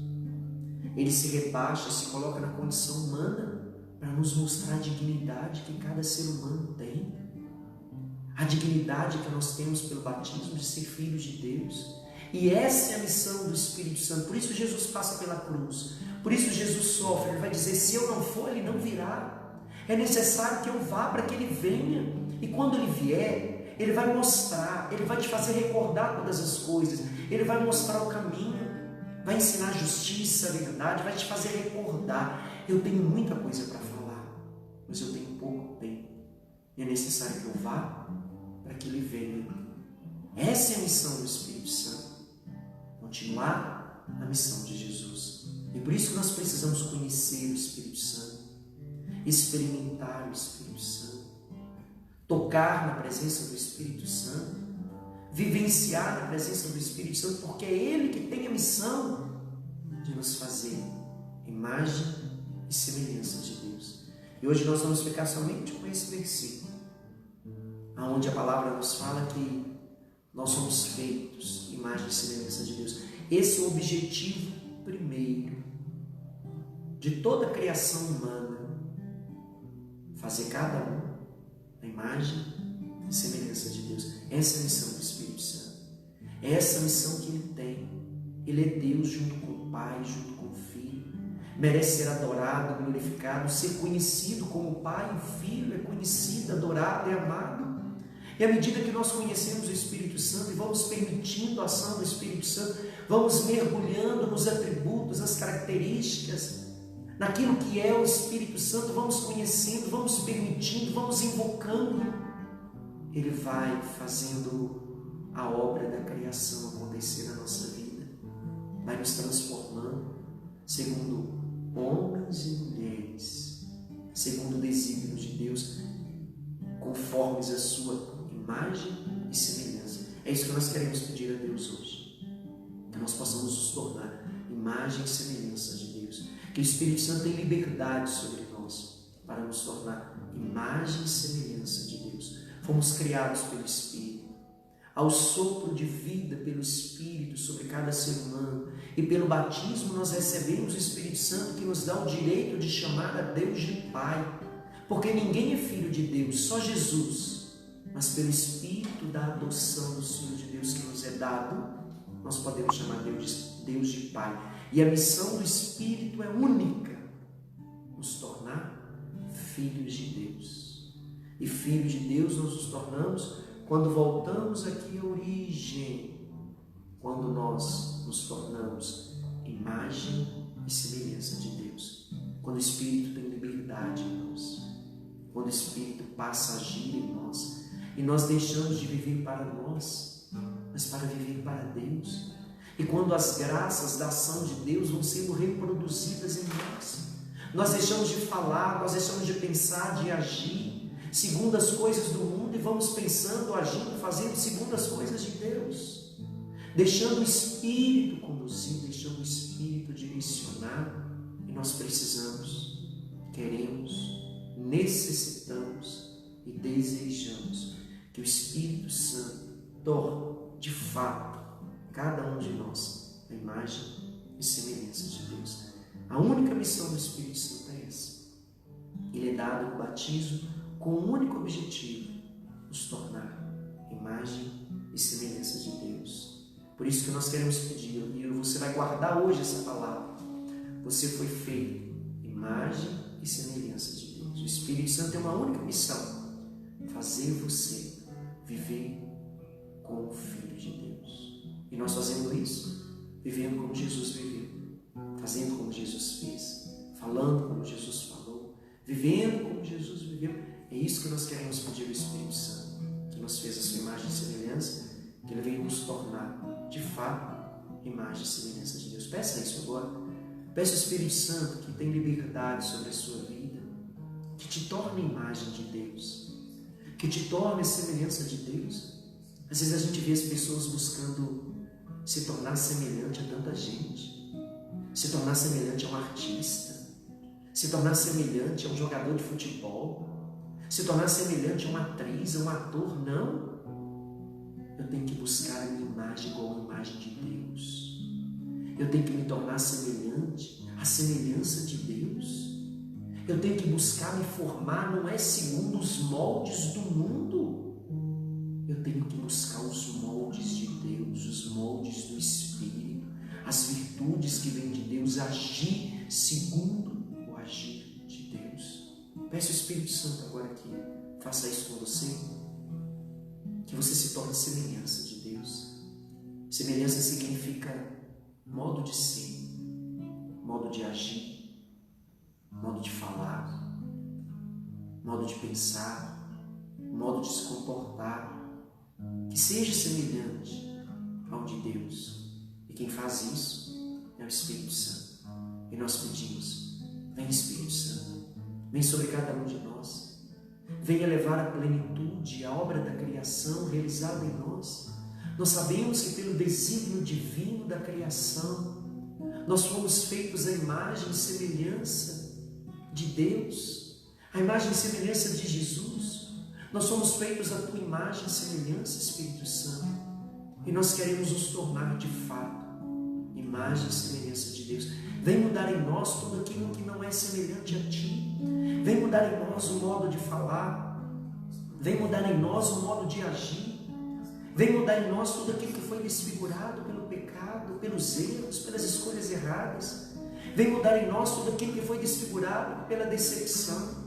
Ele se rebaixa, se coloca na condição humana para nos mostrar a dignidade que cada ser humano tem, a dignidade que nós temos pelo batismo de ser filhos de Deus. E essa é a missão do Espírito Santo. Por isso Jesus passa pela cruz, por isso Jesus sofre. Ele vai dizer: se eu não for, ele não virá. É necessário que eu vá para que ele venha. E quando ele vier, ele vai mostrar, ele vai te fazer recordar todas as coisas, ele vai mostrar o caminho, vai ensinar justiça, verdade, vai te fazer recordar. Eu tenho muita coisa para falar, mas eu tenho pouco tempo. E é necessário que eu vá para que ele venha. Essa é a missão do Espírito Santo. Continuar a missão de Jesus. E por isso que nós precisamos conhecer o Espírito Santo, experimentar o Espírito Santo, tocar na presença do Espírito Santo, vivenciar na presença do Espírito Santo, porque é Ele que tem a missão de nos fazer imagem e semelhança de Deus. E hoje nós vamos ficar somente com esse versículo, onde a palavra nos fala que nós somos feitos imagem e semelhança de Deus. Esse é o objetivo primeiro de toda a criação humana, fazer cada um a imagem e semelhança de Deus. Essa é a missão do Espírito Santo. É essa a missão que Ele tem. Ele é Deus junto com o Pai, junto com o Filho. Merece ser adorado, glorificado, ser conhecido como o Pai e o Filho é conhecido, adorado e amado. E à medida que nós conhecemos o Espírito Santo e vamos permitindo a ação do Espírito Santo, vamos mergulhando nos atributos, nas características, naquilo que é o Espírito Santo, vamos conhecendo, vamos permitindo, vamos invocando. Ele vai fazendo a obra da criação acontecer na nossa vida, vai nos transformando segundo homens e mulheres, segundo o desígnio de Deus, conformes a sua imagem e semelhança. É isso que nós queremos pedir a Deus hoje, que nós possamos nos tornar imagem e semelhança de Deus, que o Espírito Santo tenha liberdade sobre nós para nos tornar imagem e semelhança de Deus. Fomos criados pelo Espírito, ao sopro de vida pelo Espírito sobre cada ser humano, e pelo batismo nós recebemos o Espírito Santo, que nos dá o direito de chamar a Deus de Pai, porque ninguém é filho de Deus, só Jesus. Mas pelo Espírito da adoção do Filho de Deus que nos é dado, nós podemos chamar Deus de Pai. E a missão do Espírito é única: nos tornar filhos de Deus. E filhos de Deus nós nos tornamos quando voltamos aqui à origem, quando nós nos tornamos imagem e semelhança de Deus. quando o Espírito tem liberdade em nós, quando o Espírito passa a agir em nós e nós deixamos de viver para nós, mas para viver para Deus. E quando as graças da ação de Deus vão sendo reproduzidas em nós deixamos de falar, nós deixamos de pensar, de agir segundo as coisas do mundo e vamos pensando, agindo, fazendo segundo as coisas de Deus, deixando o Espírito conduzir, deixando o Espírito direcionar. E nós precisamos, queremos, necessitamos e desejamos que o Espírito Santo torne de fato cada um de nós a imagem e semelhança de Deus. A única missão do Espírito Santo é essa. Ele é dado no batismo com o único objetivo: nos tornar imagem e semelhança de Deus. Por isso que nós queremos pedir, e você vai guardar hoje essa palavra: você foi feito imagem e semelhança de Deus. O Espírito Santo tem uma única missão: fazer você viver como filho de Deus. E nós fazendo isso, vivendo como Jesus viveu, fazendo como Jesus fez, falando como Jesus falou, vivendo como Jesus viveu. É isso que nós queremos pedir ao Espírito Santo, que nos fez a sua imagem e semelhança, que Ele venha nos tornar, de fato, imagem e semelhança de Deus. Peça isso agora. Peça ao Espírito Santo que tem liberdade sobre a sua vida, que te torne imagem de Deus, que te torne semelhança de Deus. Às vezes a gente vê as pessoas buscando se tornar semelhante a tanta gente, se tornar semelhante a um artista, se tornar semelhante a um jogador de futebol, se tornar semelhante a uma atriz, a um ator. Não, eu tenho que buscar a minha imagem igual a imagem de Deus. Eu tenho que me tornar semelhante à semelhança de Deus. Eu tenho que buscar me formar, não é segundo os moldes do mundo. Eu tenho que buscar os moldes de Deus, os moldes do Espírito, as virtudes que vêm de Deus, agir segundo o agir de Deus. Peça ao Espírito Santo agora que faça isso com você, que você se torne semelhança de Deus. Semelhança significa modo de ser, modo de agir, modo de falar, modo de pensar, modo de se comportar, que seja semelhante ao de Deus. E quem faz isso é o Espírito Santo. E nós pedimos: vem Espírito Santo, vem sobre cada um de nós, venha levar a plenitude, a obra da criação realizada em nós. Nós sabemos que pelo desígnio divino da criação, nós fomos feitos à imagem e semelhança de Deus, a imagem e semelhança de Jesus. Nós somos feitos à tua imagem e semelhança, Espírito Santo, e nós queremos nos tornar de fato imagem e semelhança de Deus. Vem mudar em nós tudo aquilo que não é semelhante a ti. Vem mudar em nós o modo de falar, vem mudar em nós o modo de agir, vem mudar em nós tudo aquilo que foi desfigurado pelo pecado, pelos erros, pelas escolhas erradas. Vem mudar em nós tudo aquilo que foi desfigurado pela decepção.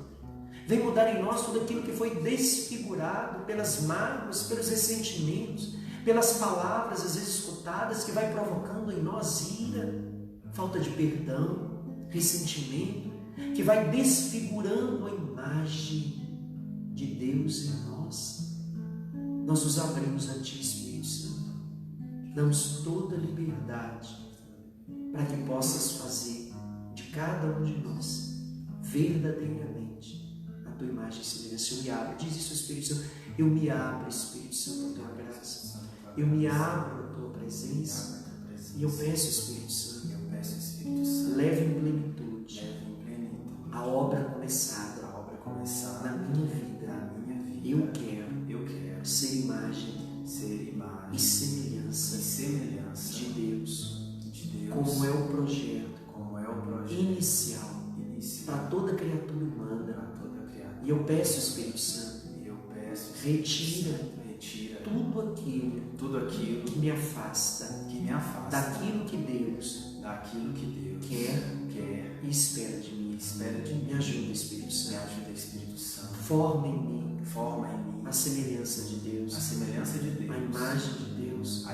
Vem mudar em nós tudo aquilo que foi desfigurado pelas mágoas, pelos ressentimentos, pelas palavras às vezes escutadas, que vai provocando em nós ira, falta de perdão, ressentimento, que vai desfigurando a imagem de Deus em nós. Nós nos abrimos a Ti, Espírito Santo, damos toda a liberdade para que possas fazer de cada um de nós verdadeiramente a Tua imagem e semelhança. Eu me abro, diz isso, Espírito Santo, eu me abro, Espírito Santo, a Tua graça, eu me abro a Tua presença, e eu peço, Espírito Santo, leve em plenitude a obra começada na minha vida. Eu quero ser imagem e semelhança de Deus, como é o projeto inicial para toda criatura humana. E eu peço, Espírito Santo, retira tudo aquilo que me afasta daquilo que Deus quer e espera de mim. Me ajuda, Espírito Santo. Forma em mim a semelhança de Deus, a imagem de Deus,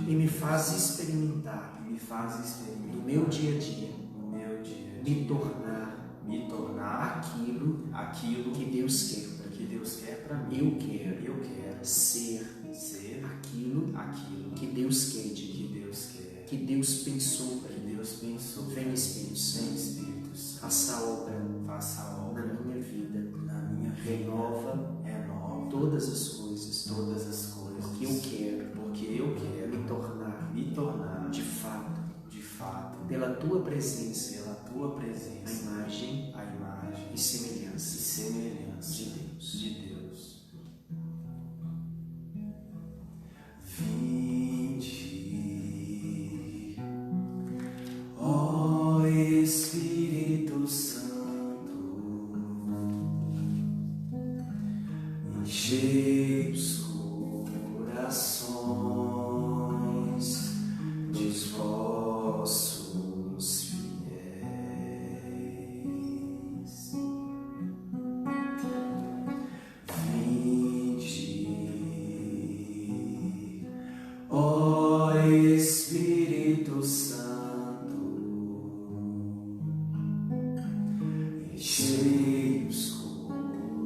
e me faz experimentar no meu dia a dia me tornar aquilo que Deus quer para mim. Eu quero ser aquilo que Deus quer de mim, que Deus pensou para mim. Vem Espírito Santo, faça a obra na minha vida, renova todas as coisas, porque eu quero me tornar de fato, pela tua presença, a imagem e semelhança de Deus. Vinde, ó Espírito Santo, enchei os corações dos vossos fiéis. Vinde, ó Espírito Santo, enchei os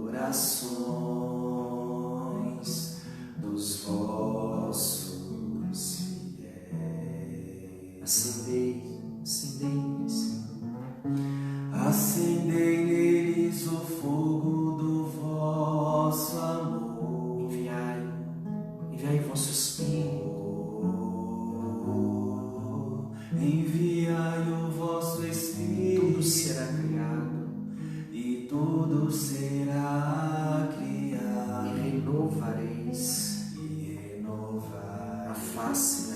corações dos vossos fiéis. Acendei neles o fogo do vosso amor. Enviai o vosso Espírito. Enviai o vosso Espírito. Tudo será criado. E tudo será criado. E renovareis a face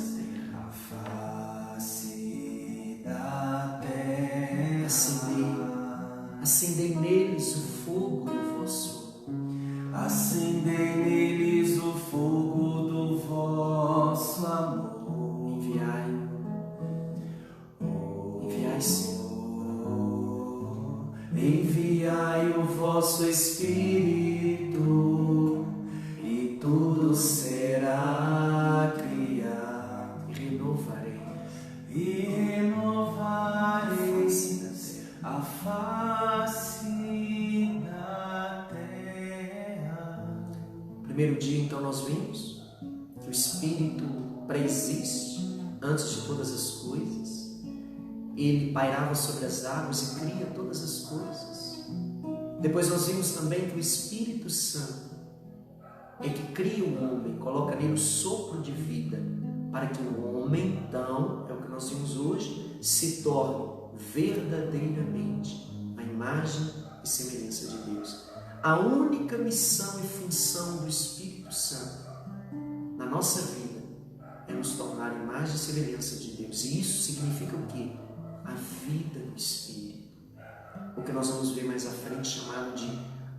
da terra. Acendei neles o fogo do vosso amor. Acendei neles o fogo do vosso amor. Enviai, Senhor. Enviai o vosso Espírito e tudo será criado. E renovareis a face da terra. Primeiro dia, então, nós vimos que o Espírito preexiste antes de todas as coisas. Ele pairava sobre as águas e cria todas as coisas. Depois nós vimos também que o Espírito Santo é que cria o homem, coloca nele o sopro de vida, para que o homem, então, é o que nós vimos hoje, se torne verdadeiramente a imagem e semelhança de Deus. A única missão e função do Espírito Santo na nossa vida é nos tornar a imagem e semelhança de Deus. E isso significa o quê? A vida do Espírito. O que nós vamos ver mais à frente chamado de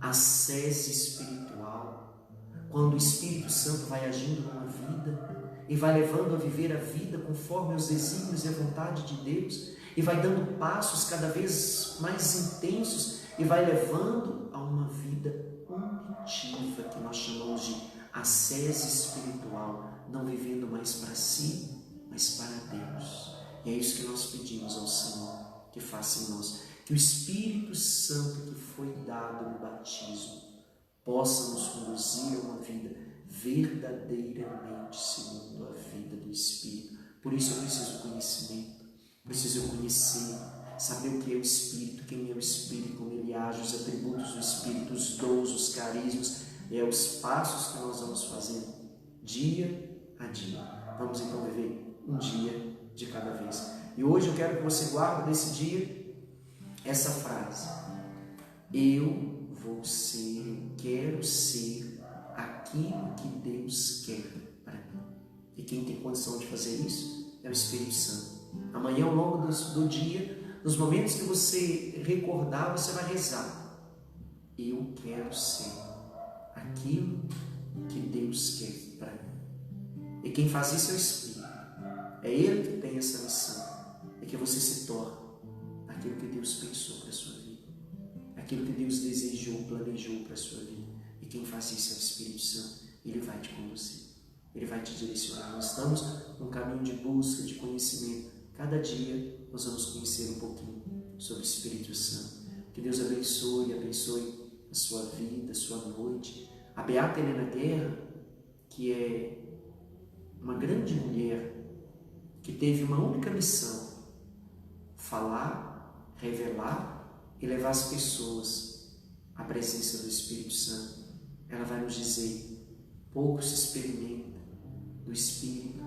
ascese espiritual. Quando o Espírito Santo vai agindo numa vida e vai levando a viver a vida conforme os desígnios e a vontade de Deus, e vai dando passos cada vez mais intensos e vai levando a uma vida unitiva, que nós chamamos de ascese espiritual, não vivendo mais para si, mas para Deus. E é isso que nós pedimos ao Senhor que faça em nós, que o Espírito Santo que foi dado no batismo possa nos conduzir a uma vida verdadeiramente segundo a vida do Espírito. Por isso eu preciso do conhecimento, preciso conhecer, saber o que é o Espírito, quem é o Espírito, como ele age, os atributos do Espírito, os dons, os carismas, os passos que nós vamos fazendo dia a dia. Vamos então viver um dia de cada vez. E hoje eu quero que você guarde nesse dia essa frase: eu vou ser, eu quero ser aquilo que Deus quer para mim. E quem tem condição de fazer isso é o Espírito Santo. Amanhã, ao longo do dia, nos momentos que você recordar, você vai rezar: eu quero ser aquilo que Deus quer para mim. E quem faz isso é o Espírito. É Ele que tem essa missão. É que você se torne aquilo que Deus pensou para a sua vida, aquilo que Deus desejou, planejou para a sua vida. E quem faz isso é o Espírito Santo. Ele vai te conduzir, Ele vai te direcionar. Nós estamos num caminho de busca, de conhecimento. Cada dia nós vamos conhecer um pouquinho sobre o Espírito Santo. Que Deus abençoe a sua vida, a sua noite. A beata Helena Guerra, que é uma grande mulher que teve uma única missão: falar, revelar e levar as pessoas à presença do Espírito Santo. Ela vai nos dizer: pouco se experimenta do Espírito,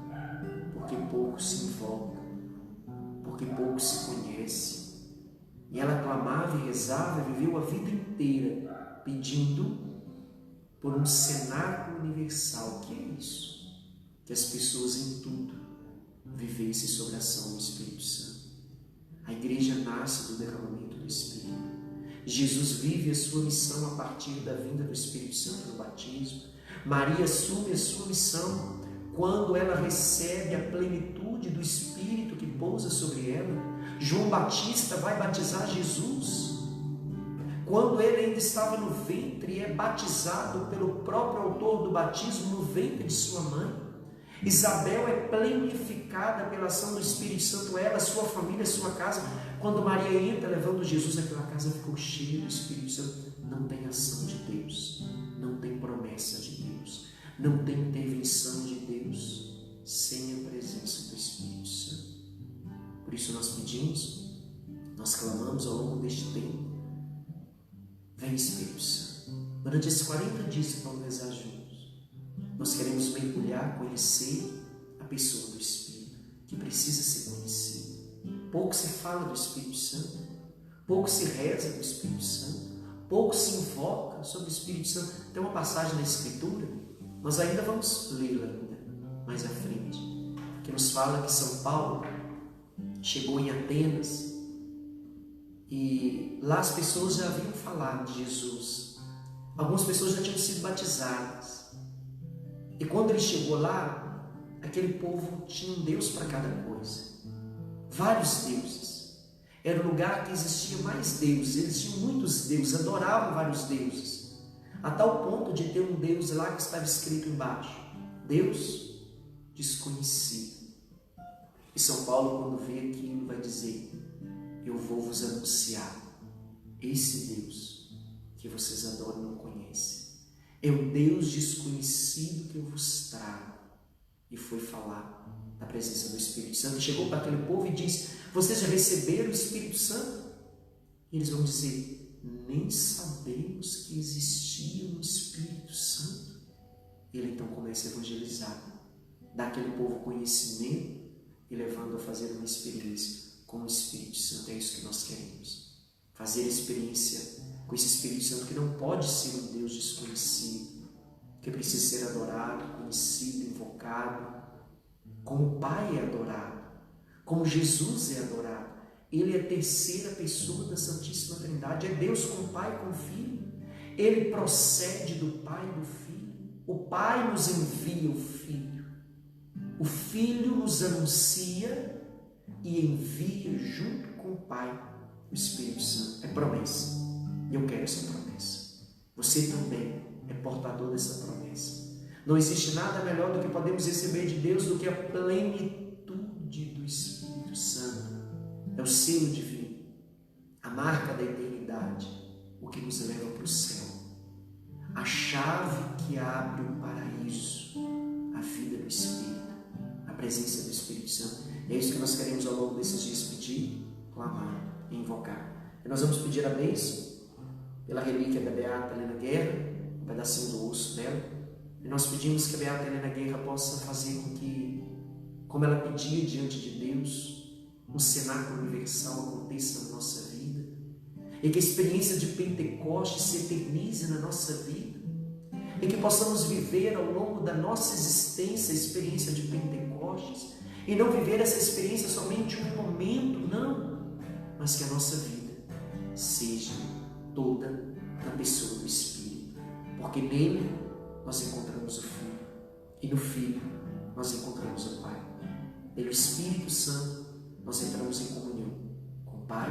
porque pouco se invoca, porque pouco se conhece. E ela clamava e rezava e viveu a vida inteira pedindo por um cenáculo universal. Que é isso? Que as pessoas em tudo vivessem sobre a ação do Espírito Santo. A igreja nasce do derramamento do Espírito. Jesus vive a sua missão a partir da vinda do Espírito Santo no batismo. Maria assume a sua missão quando ela recebe a plenitude do Espírito que pousa sobre ela. João Batista vai batizar Jesus quando ele ainda estava no ventre e é batizado pelo próprio autor do batismo no ventre de sua mãe. Isabel é plenificada pela ação do Espírito Santo, ela, sua família, sua casa. Quando Maria entra levando Jesus, aquela casa ficou cheia do Espírito Santo. Não tem ação de Deus, não tem promessa de Deus, não tem intervenção de Deus sem a presença do Espírito Santo. Por isso nós pedimos, nós clamamos ao longo deste tempo: vem Espírito Santo. Durante esses 40 dias que vamos rezar juntos, nós queremos mergulhar, conhecer a pessoa do Espírito, que precisa ser conhecida. Pouco se fala do Espírito Santo, pouco se reza do Espírito Santo, pouco se invoca sobre o Espírito Santo. Tem uma passagem na Escritura, nós ainda vamos lê-la mais à frente, que nos fala que São Paulo chegou em Atenas e lá as pessoas já haviam falado de Jesus. Algumas pessoas já tinham sido batizadas. E quando ele chegou lá, aquele povo tinha um Deus para cada coisa. Vários deuses. Era o lugar que existia mais deuses. Eles tinham muitos deuses, adoravam vários deuses. A tal ponto de ter um Deus lá que estava escrito embaixo: Deus desconhecido. E São Paulo, quando vê aquilo, vai dizer: eu vou vos anunciar esse Deus que vocês adoram e não conhecem. É o Deus desconhecido que eu vos trago. E foi falar da presença do Espírito Santo. Chegou para aquele povo e disse: vocês já receberam o Espírito Santo? E eles vão dizer: nem sabemos que existia um Espírito Santo. Ele então começa a evangelizar, dá àquele povo conhecimento e levando a fazer uma experiência com o Espírito Santo. É isso que nós queremos. Fazer experiência com esse Espírito Santo, que não pode ser um Deus desconhecido, que precisa ser adorado, conhecido, invocado, como o Pai é adorado, como Jesus é adorado. Ele é a terceira pessoa da Santíssima Trindade, é Deus com o Pai e com o Filho. Ele procede do Pai e do Filho. O Pai nos envia o Filho. O Filho nos anuncia e envia junto com o Pai o Espírito Santo. É promessa. E eu quero essa promessa. Você também é portador dessa promessa. Não existe nada melhor do que podemos receber de Deus do que a plenitude do Espírito Santo. É o selo divino, a marca da eternidade, o que nos leva para o céu. A chave que abre o paraíso, a vida do Espírito, a presença do Espírito Santo. É isso que nós queremos ao longo desses dias pedir, clamar e invocar. E nós vamos pedir a bênção pela relíquia da beata Helena Guerra, um pedacinho do osso dela. E nós pedimos que a beata Helena Guerra possa fazer com que, como ela pedia diante de Deus, um cenáculo universal aconteça na nossa vida, e que a experiência de Pentecostes se eternize na nossa vida, e que possamos viver ao longo da nossa existência a experiência de Pentecostes, e não viver essa experiência somente um momento, não, mas que a nossa vida seja toda na pessoa do Espírito, porque nele nós encontramos o Filho, e no Filho nós encontramos o Pai. Pelo Espírito Santo nós entramos em comunhão com o Pai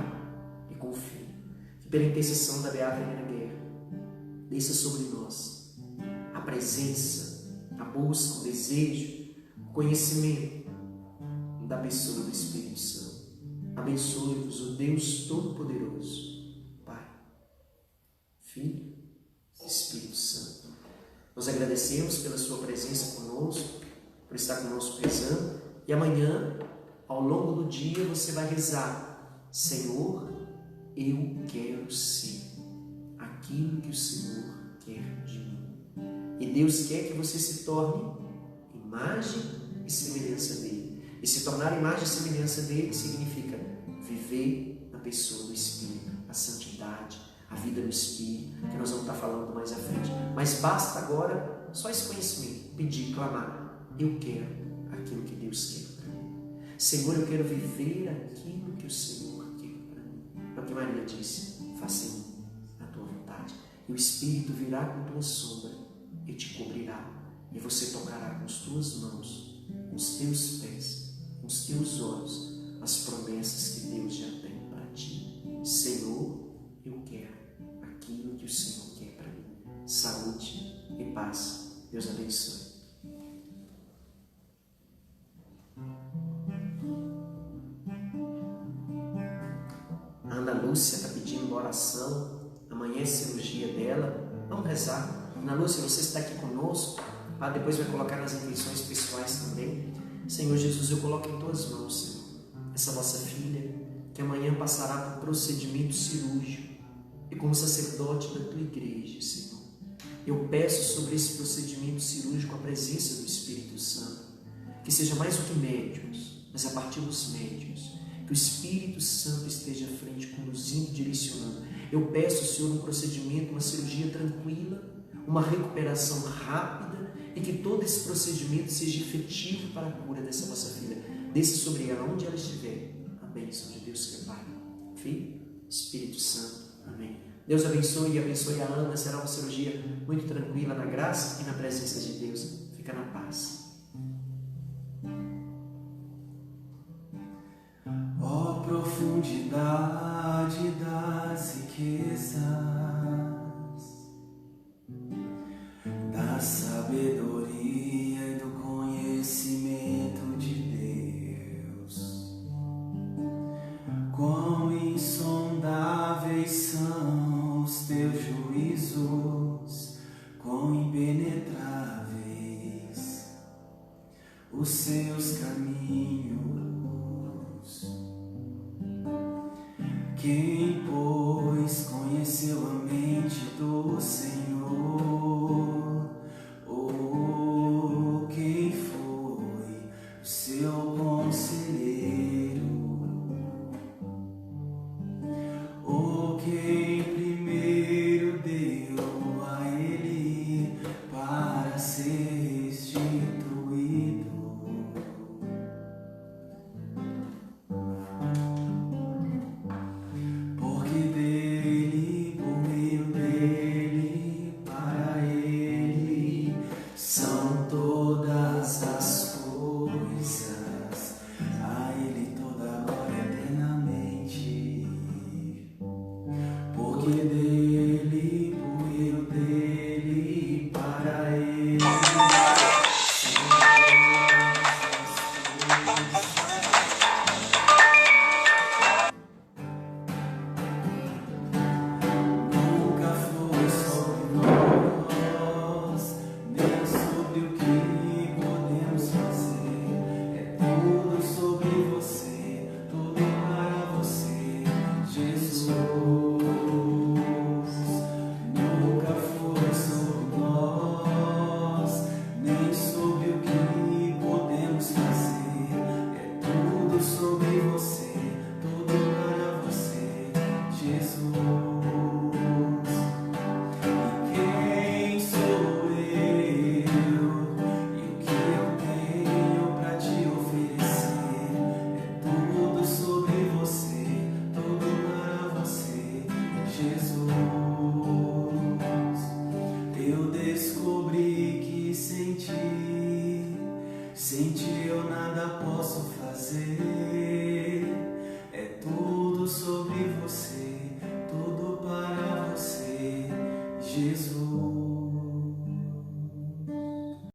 e com o Filho. Que pela intercessão da beata Helena Guerra, desça sobre nós a presença, a busca, o desejo, o conhecimento da pessoa do Espírito Santo, abençoe-vos o Deus Todo-Poderoso, Pai, Filho e Espírito Santo. Nós agradecemos pela sua presença conosco, por estar conosco rezando, e amanhã, ao longo do dia, você vai rezar: Senhor, eu quero ser aquilo que o Senhor quer de mim. E Deus quer que você se torne imagem e semelhança dele. E se tornar imagem e semelhança dele significa viver na pessoa do Espírito, a santidade, a vida no Espírito, que nós vamos estar falando mais à frente. Mas basta agora só esse conhecimento, pedir, clamar: eu quero aquilo que Deus quer para mim. Senhor, eu quero viver aquilo que o Senhor quer para mim. É o que Maria disse: faça em mim a tua vontade. E o Espírito virá com tua sombra e te cobrirá. E você tocará com as tuas mãos, com os teus pés, com os teus olhos, as promessas que Deus já tem para ti. Senhor, eu quero aquilo que o Senhor quer para mim. Saúde e paz. Deus abençoe. A Ana Lúcia está pedindo uma oração. Amanhã é cirurgia dela. Vamos rezar. Ana Lúcia, você está aqui conosco. Depois vai colocar nas intenções pessoais também. Senhor Jesus, eu coloco em tuas mãos, Senhor, essa vossa filha, que amanhã passará por procedimento cirúrgico. E como sacerdote da tua igreja, Senhor, eu peço sobre esse procedimento cirúrgico a presença do Espírito Santo, que seja mais do que médicos, mas a partir dos médicos, que o Espírito Santo esteja à frente, conduzindo, direcionando. Eu peço, Senhor, um procedimento, uma cirurgia tranquila, uma recuperação rápida, e que todo esse procedimento seja efetivo para a cura dessa vossa filha. Desça sobre ela, onde ela estiver, a bênção de Deus que é Pai, Filho, Espírito Santo. Amém. Deus abençoe e abençoe a Ana. Será uma cirurgia muito tranquila, na graça e na presença de Deus. Fica na paz. Ó profundidade das riquezas, da sabedoria e do conhecimento de Deus, quão insondáveis são os teus juízos, quão impenetráveis os seus caminhos. Quem, pois, conheceu a mente do Senhor? Ou quem foi o seu conselheiro? Ou quem primeiro deu a ele para ser restituído? Tudo para você, Jesus.